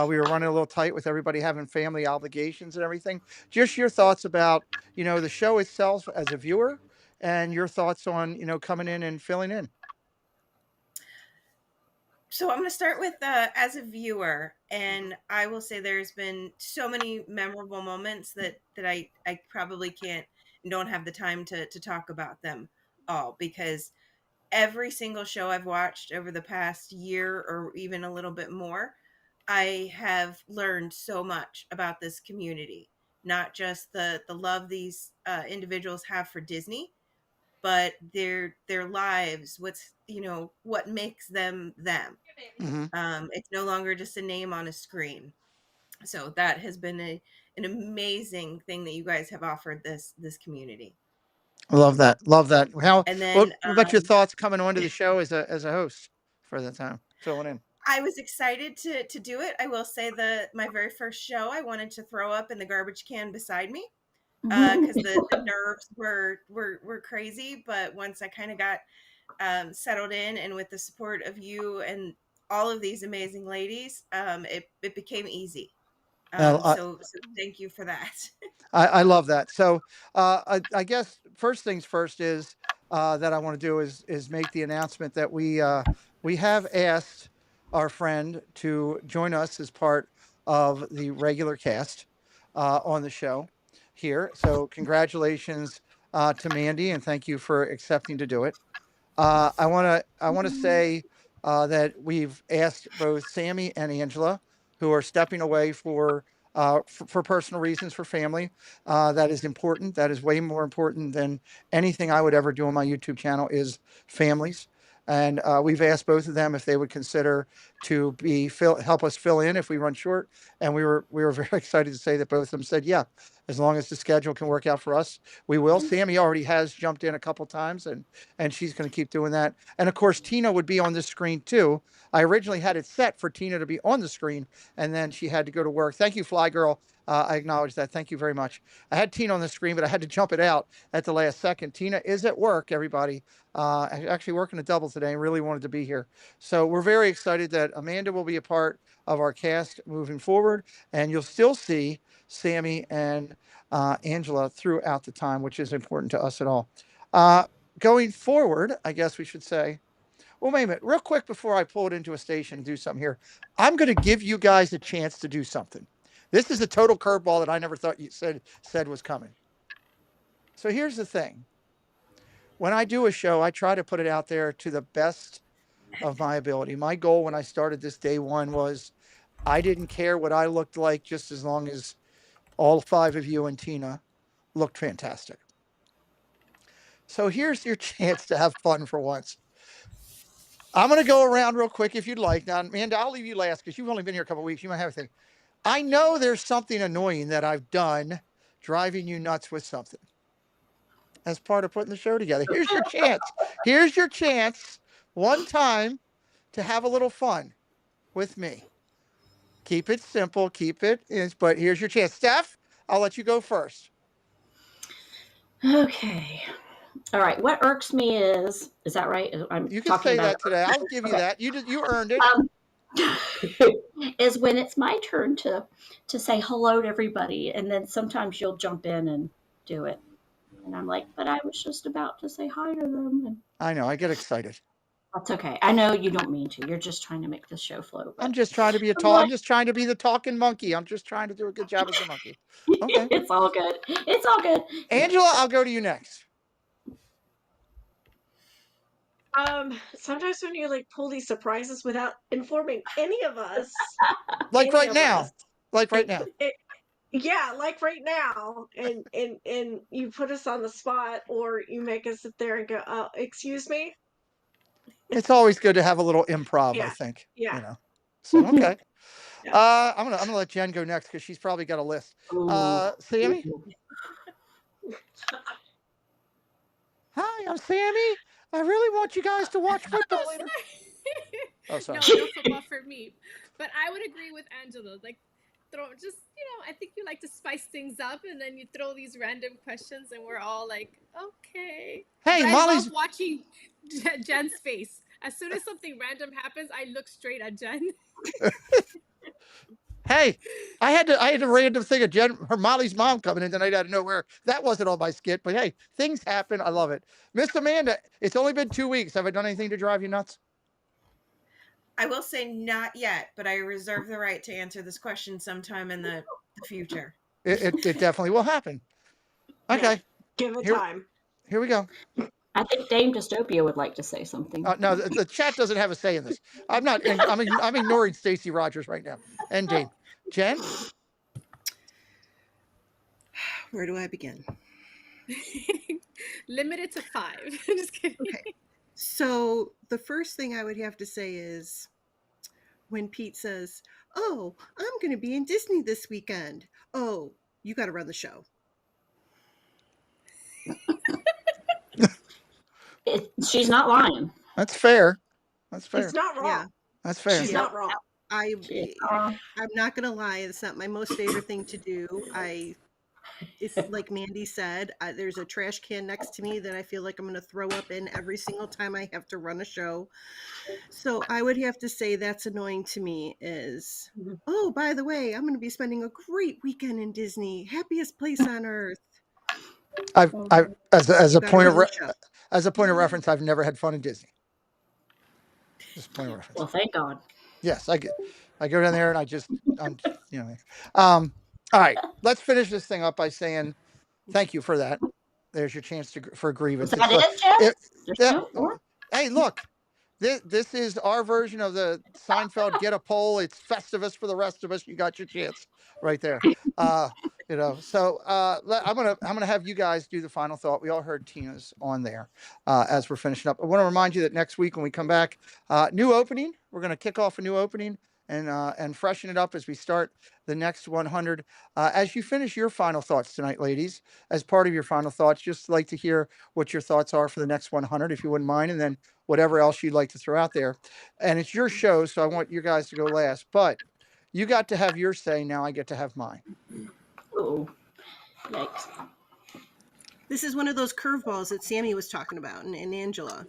Speaker 11: We were running a little tight with everybody having family obligations and everything. Just your thoughts about, the show itself as a viewer and your thoughts on, coming in and filling in.
Speaker 16: So I'm going to start with as a viewer, and I will say there's been so many memorable moments that I probably can't and don't have the time to talk about them all, because every single show I've watched over the past year or even a little bit more, I have learned so much about this community, not just the love these individuals have for Disney, but their lives, what makes them them.
Speaker 11: Mm-hmm.
Speaker 16: It's no longer just a name on a screen. So that has been an amazing thing that you guys have offered this community.
Speaker 11: Love that.
Speaker 16: And then
Speaker 11: What about your thoughts coming onto the show as a host for the time, filling in?
Speaker 16: I was excited to do it. I will say my very first show, I wanted to throw up in the garbage can beside me, because the nerves were crazy. But once I kind of got settled in, and with the support of you and all of these amazing ladies, it became easy. So thank you for that.
Speaker 11: I love that. So I guess first things first is that I want to do is make the announcement that we have asked our friend to join us as part of the regular cast on the show here. So congratulations to Mandy, and thank you for accepting to do it. I want to say that we've asked both Sammy and Angela, who are stepping away for personal reasons, for family. That is important. That is way more important than anything I would ever do on my YouTube channel, is families. And we've asked both of them if they would consider to help us fill in if we run short. And we were very excited to say that both of them said, yeah, as long as the schedule can work out for us, we will. Sammy already has jumped in a couple times, and she's going to keep doing that. And of course, Tina would be on this screen too. I originally had it set for Tina to be on the screen, and then she had to go to work. Thank you, Fly Girl. I acknowledge that. Thank you very much. I had Tina on the screen, but I had to jump it out at the last second. Tina is at work, everybody. Actually working a double today and really wanted to be here. So we're very excited that Amanda will be a part of our cast moving forward, and you'll still see Sammy and Angela throughout the time, which is important to us at all. Going forward, I guess we should say, well, wait a minute, real quick before I pull it into a station and do something here. I'm going to give you guys a chance to do something. This is a total curveball that I never thought you said was coming. So here's the thing. When I do a show, I try to put it out there to the best of my ability. My goal when I started this day one was I didn't care what I looked like, just as long as all 5 of you and Tina looked fantastic. So here's your chance to have fun for once. I'm going to go around real quick if you'd like. Now, Amanda, I'll leave you last because you've only been here a couple of weeks. You might have a thing. I know there's something annoying that I've done driving you nuts with something as part of putting the show together. Here's your chance. Here's your chance one time to have a little fun with me. Keep it simple. But here's your chance. Steph, I'll let you go first.
Speaker 15: Okay. All right. What irks me is that right?
Speaker 11: You can say that today. I'll give you that. You earned it.
Speaker 15: Is when it's my turn to say hello to everybody, and then sometimes you'll jump in and do it, and I'm like, but I was just about to say hi to them. And
Speaker 11: I know. I get excited.
Speaker 15: that's okay. I know you don't mean to. You're just trying to make the show flow.
Speaker 11: I'm just trying to be I'm just trying to be the talking monkey. I'm just trying to do a good job as a monkey. Okay.
Speaker 15: It's all good. It's all good.
Speaker 11: Angela, I'll go to you next.
Speaker 12: Sometimes when you like pull these surprises without informing any of us,
Speaker 11: like right now,
Speaker 12: yeah, like right now, and you put us on the spot, or you make us sit there and go, "Oh, excuse me."
Speaker 11: It's always good to have a little improv,
Speaker 12: Yeah.
Speaker 11: I think.
Speaker 12: Yeah.
Speaker 11: You know. So okay. I'm gonna let Jen go next because she's probably got a list. Sammy. Hi, I'm Sammy. I really want you guys to watch football later. Oh, sorry.
Speaker 13: No football for me. But I would agree with Angela. Like, I think you like to spice things up, and then you throw these random questions, and we're all like, okay.
Speaker 11: Hey,
Speaker 13: but
Speaker 11: Molly's.
Speaker 13: I love watching Jen's face. As soon as something random happens, I look straight at Jen.
Speaker 11: Hey, I had to random thing of her Molly's mom coming in tonight out of nowhere. That wasn't on my skit, but hey, things happen. I love it. Miss Amanda, it's only been 2 weeks. Have I done anything to drive you nuts?
Speaker 16: I will say not yet, but I reserve the right to answer this question sometime in the future.
Speaker 11: It definitely will happen. Okay.
Speaker 12: Yeah, give it time.
Speaker 11: Here we go.
Speaker 15: I think Dame Dystopia would like to say something.
Speaker 11: No, the chat doesn't have a say in this. I'm ignoring Stacey Rogers right now. And Dame. Jen?
Speaker 25: Where do I begin?
Speaker 13: Limited to 5. I'm just kidding.
Speaker 25: Okay. So the first thing I would have to say is when Pete says, "Oh, I'm going to be in Disney this weekend." Oh, you got to run the show.
Speaker 15: She's not lying.
Speaker 11: That's fair. That's fair.
Speaker 12: It's not wrong.
Speaker 25: Yeah.
Speaker 11: That's fair.
Speaker 12: She's not wrong.
Speaker 25: I'm not going to lie. It's not my most favorite thing to do. It's like Mandy said, there's a trash can next to me that I feel like I'm going to throw up in every single time I have to run a show. So I would have to say that's annoying to me is, oh, by the way, I'm going to be spending a great weekend in Disney. Happiest place on earth.
Speaker 11: As a point of reference, I've never had fun in Disney. Just a point of reference.
Speaker 15: Well, thank God.
Speaker 11: Yes, I go down there and all right, let's finish this thing up by saying thank you for that. There's your chance for a grievance. Hey, look, this is our version of the Seinfeld get a poll. It's Festivus for the rest of us. You got your chance right there. So I'm gonna have you guys do the final thought. We all heard Tina's on there as we're finishing up. I want to remind you that next week when we come back, new opening. We're gonna kick off a new opening and freshen it up as we start the next 100. As you finish your final thoughts tonight, ladies, as part of your final thoughts, just like to hear what your thoughts are for the next 100, if you wouldn't mind, and then whatever else you'd like to throw out there. And it's your show, so I want you guys to go last. But you got to have your say. Now I get to have mine.
Speaker 15: Oh, yikes.
Speaker 25: This is one of those curveballs that Sammy was talking about and Angela.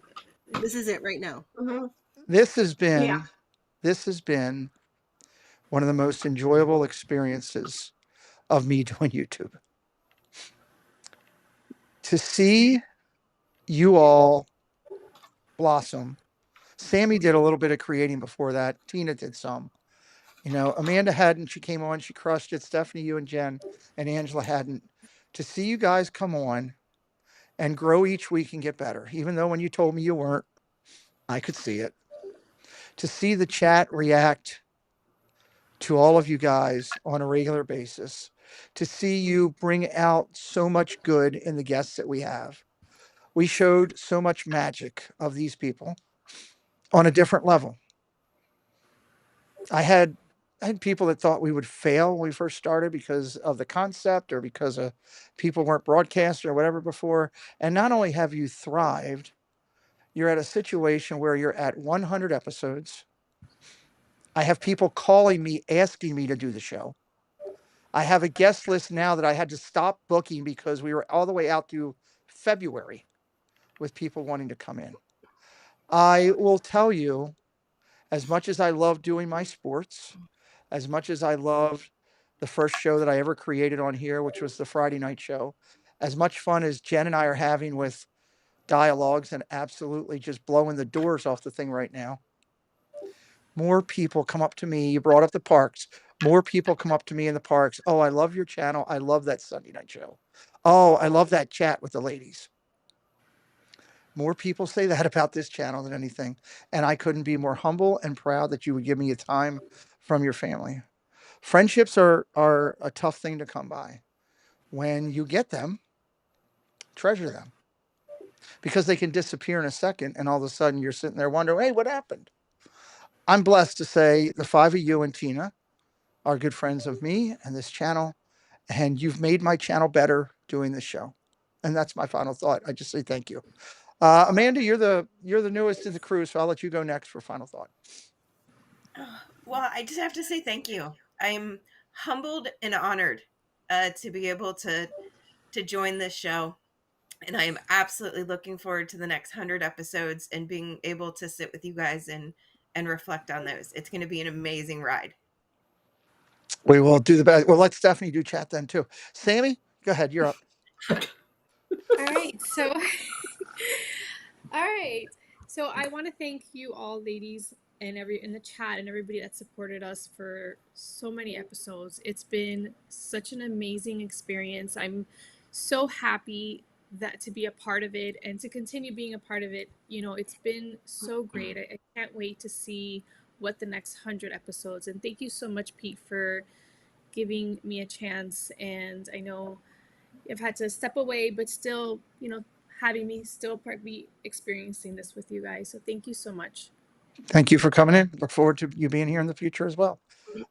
Speaker 25: This is it right now.
Speaker 12: Mm-hmm.
Speaker 11: This has been one of the most enjoyable experiences of me doing YouTube. to see you all blossom. Sammy did a little bit of creating before that. Tina did some. You know, Amanda hadn't. She came on. She crushed it. Stephanie, you and Jen and Angela hadn't. To see you guys come on and grow each week and get better, even though when you told me you weren't, I could see it. To see the chat react to all of you guys on a regular basis, to see you bring out so much good in the guests that we have. We showed so much magic of these people on a different level. I had people that thought we would fail when we first started because of the concept or because of people weren't broadcast or whatever before. And not only have you thrived, you're at a situation where you're at 100 episodes. I have people calling me, asking me to do the show. I have a guest list now that I had to stop booking because we were all the way out to February with people wanting to come in. I will tell you, as much as I love doing my sports, as much as I loved the first show that I ever created on here, which was the Friday night show, as much fun as Jen and I are having with dialogues and absolutely just blowing the doors off the thing right now, more people come up to me. You brought up the parks. More people come up to me in the parks. Oh, I love your channel. I love that Sunday night show. Oh, I love that chat with the ladies. More people say that about this channel than anything. And I couldn't be more humble and proud that you would give me a time from your family. Friendships are a tough thing to come by. When you get them, treasure them. Because they can disappear in a second, and all of a sudden you're sitting there wondering, hey, what happened? I'm blessed to say the five of you and Tina are good friends of me and this channel, and you've made my channel better doing this show. And that's my final thought. I just say thank you. Amanda, you're the newest in the crew, so I'll let you go next for final thought.
Speaker 16: Well, I just have to say thank you. I'm humbled and honored to be able to join this show. And I am absolutely looking forward to the next 100 episodes and being able to sit with you guys and reflect on those. It's going to be an amazing ride.
Speaker 11: We will do the best. We'll let Stephanie do chat then too. Sammy, go ahead. You're up.
Speaker 13: All right. So, all right. So I want to thank you all, ladies, and in the chat and everybody that supported us for so many episodes. It's been such an amazing experience. I'm so happy that to be a part of it and to continue being a part of it. You know, it's been so great. I can't wait to see what the next 100 episodes. And thank you so much, Pete, for giving me a chance. And I know I've had to step away, but still, you know, having me still be experiencing this with you guys. So thank you so much.
Speaker 11: Thank you for coming in. Look forward to you being here in the future as well.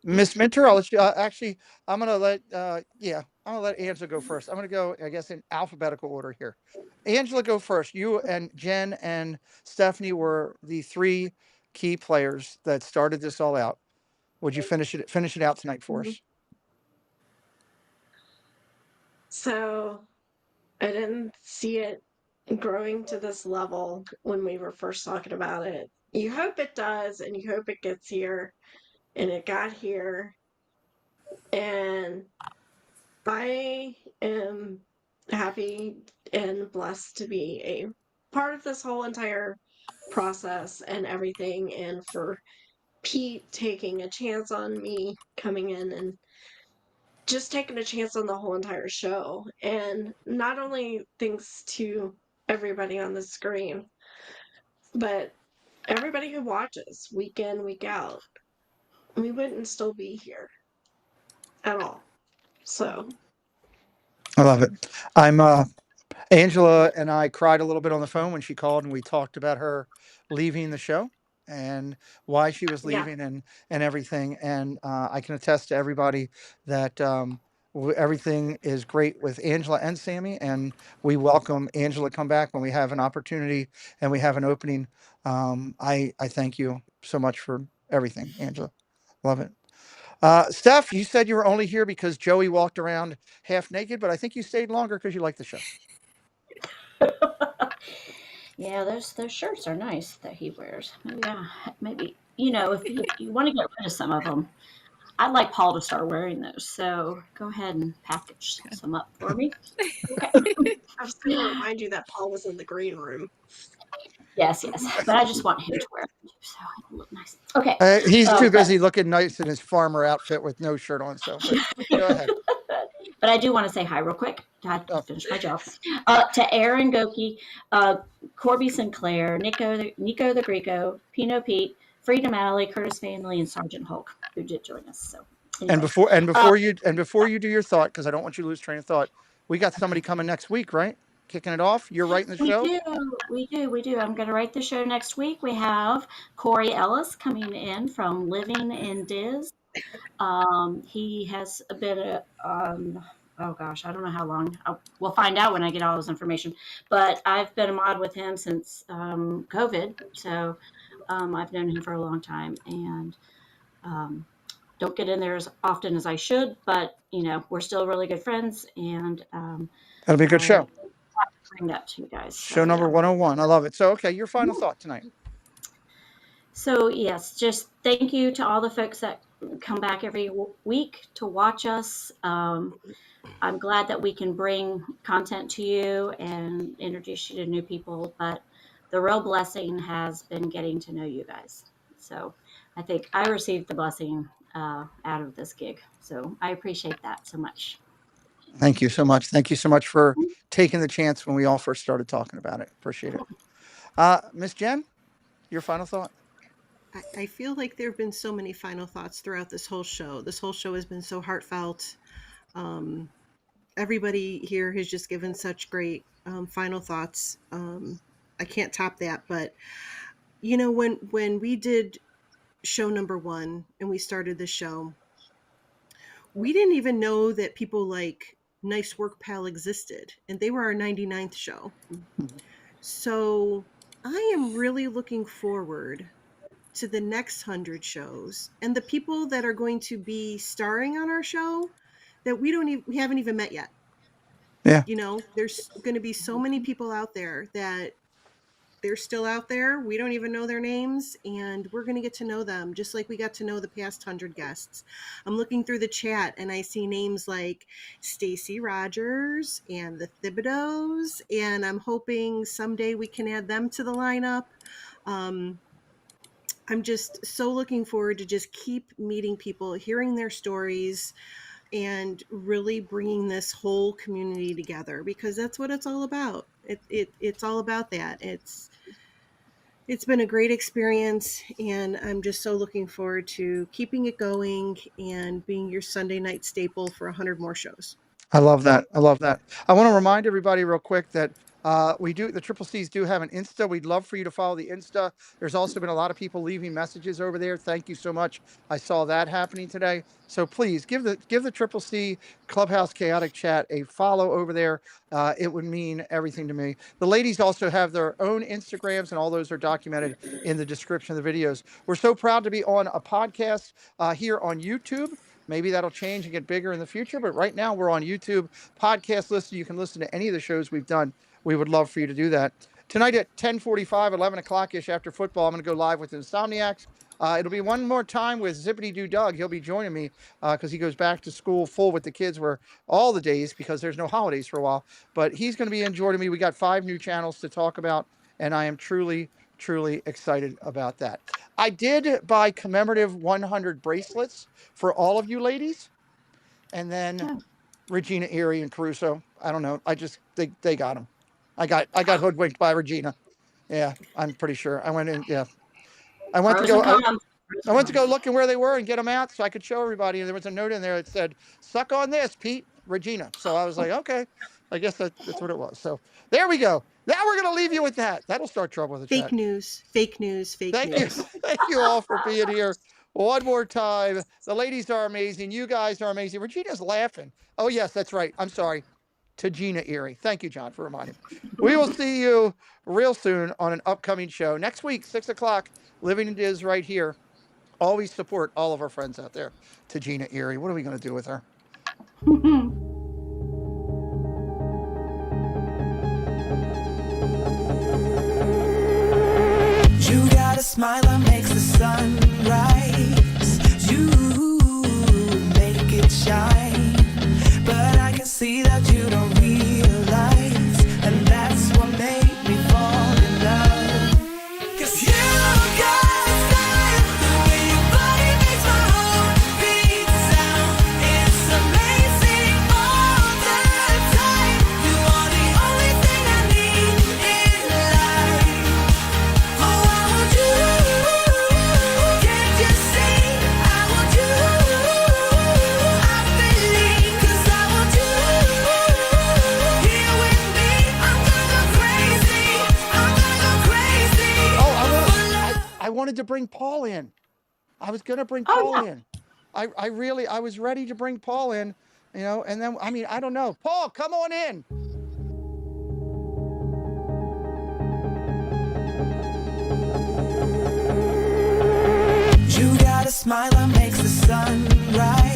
Speaker 11: Miss Minter, I'll let you, actually, I'm going to let Angela go first. I'm going to go, I guess, in alphabetical order here. Angela, go first. You and Jen and Stephanie were the three key players that started this all out. Would you finish it out tonight for us?
Speaker 12: So I didn't see it growing to this level when we were first talking about it. You hope it does, and you hope it gets here, and it got here. And I am happy and blessed to be a part of this whole entire process and everything, and for Pete taking a chance on me coming in and just taking a chance on the whole entire show. And not only thanks to everybody on the screen, but everybody who watches week in, week out. We wouldn't still be here at all. So
Speaker 11: I love it. I'm Angela and I cried a little bit on the phone when she called and we talked about her leaving the show and why she was
Speaker 12: yeah.
Speaker 11: leaving and everything. And I can attest to everybody that everything is great with Angela and Sammy, and we welcome Angela to come back when we have an opportunity and we have an opening. I thank you so much for everything, Angela. Love it. Steph, you said you were only here because Joey walked around half naked, but I think you stayed longer because you like the show.
Speaker 15: Yeah, those shirts are nice that he wears. Maybe you know, if you want to get rid of some of them, I'd like Paul to start wearing those. So go ahead and package some up for me. Okay.
Speaker 12: I was going to remind you that Paul was in the green room.
Speaker 15: Yes. But I just want him to wear them so it'll look nice. Okay.
Speaker 11: He's too busy looking nice in his farmer outfit with no shirt on. So go ahead.
Speaker 15: But I do want to say hi real quick. I have to finish my job. To Aaron Goki, Corby Sinclair, Nico the Greco, Pino Pete, Freedom Alley, Curtis Family, and Sergeant Hulk, who did join us. So anyway.
Speaker 11: And before you do your thought, because I don't want you to lose train of thought, we got somebody coming next week, right? Kicking it off. You're writing the show.
Speaker 15: We do. I'm going to write the show next week. We have Corey Ellis coming in from Living in Diz. He has been oh gosh, I don't know how long. We'll find out when I get all this information. But I've been a mod with him since COVID, so I've known him for a long time, and don't get in there as often as I should. But we're still really good friends, and
Speaker 11: that'll be a good show.
Speaker 15: Bring that to you guys.
Speaker 11: Show number 101. I love it. So, okay, your final thought tonight.
Speaker 15: So yes, just thank you to all the folks that come back every week to watch us. I'm glad that we can bring content to you and introduce you to new people, but the real blessing has been getting to know you guys. So I think I received the blessing out of this gig. So I appreciate that so much.
Speaker 11: Thank you so much. Thank you so much for taking the chance when we all first started talking about it. Appreciate it. Miss Jen, your final thought?
Speaker 25: I feel like there have been so many final thoughts throughout this whole show. This whole show has been so heartfelt. Everybody here has just given such great final thoughts. I can't top that, but when we did show number 1 and we started the show, we didn't even know that people like Nice Work Pal existed, and they were our 99th show. So I am really looking forward to the next 100 shows and the people that are going to be starring on our show that we haven't even met yet.
Speaker 11: Yeah.
Speaker 25: There's going to be so many people out there that they're still out there. We don't even know their names, and we're going to get to know them just like we got to know the past 100 guests. I'm looking through the chat and I see names like Stacy Rogers and the Thibodeaus, and I'm hoping someday we can add them to the lineup. I'm just so looking forward to just keep meeting people, hearing their stories, and really bringing this whole community together, because that's what it's all about. It's all about that. It's been a great experience, and I'm just so looking forward to keeping it going and being your Sunday night staple for 100 more shows.
Speaker 11: I love that. I want to remind everybody real quick that the Triple C's do have an Insta. We'd love for you to follow the Insta. There's also been a lot of people leaving messages over there. Thank you so much. I saw that happening today. So please give the Triple C Clubhouse Chaotic Chat a follow over there. It would mean everything to me. The ladies also have their own Instagrams, and all those are documented in the description of the videos. We're so proud to be on a podcast here on YouTube. Maybe that'll change and get bigger in the future, but right now we're on YouTube podcast list. So you can listen to any of the shows we've done. We would love for you to do that. Tonight at 10:45, 11 o'clock-ish after football, I'm going to go live with Insomniacs. It'll be one more time with Zippity Doo Doug. He'll be joining me because he goes back to school full with the kids where all the days, because there's no holidays for a while. But he's going to be joining me. We got 5 new channels to talk about, and I am truly excited about that. I did buy commemorative 100 bracelets for all of you ladies, and then Regina, Erie, and Caruso. I don't know. They got them. I got hoodwinked by Regina. Yeah, I'm pretty sure. I went in. Yeah, I went to go looking where they were and get them out so I could show everybody. And there was a note in there that said, "Suck on this, Pete, Regina." So I was like, okay, I guess that's what it was. So there we go. Now we're going to leave you with that. That'll start trouble with the chat.
Speaker 25: Fake news. Thank you.
Speaker 11: Thank you all for being here one more time. The ladies are amazing. You guys are amazing. Regina's laughing. Oh, yes, that's right. I'm sorry. To Gina Erie. Thank you, John, for reminding me. We will see you real soon on an upcoming show. Next week, 6 o'clock, Living in Diz right here. Always support all of our friends out there. To Gina Erie. What are we going to do with her?
Speaker 17: You got a smile that makes the sun rise. You
Speaker 11: to bring Paul in. I was going to bring Paul in. I was ready to bring Paul in, you know, and then, I mean, I don't know. Paul, come on in.
Speaker 17: You got a smile that makes the sun rise.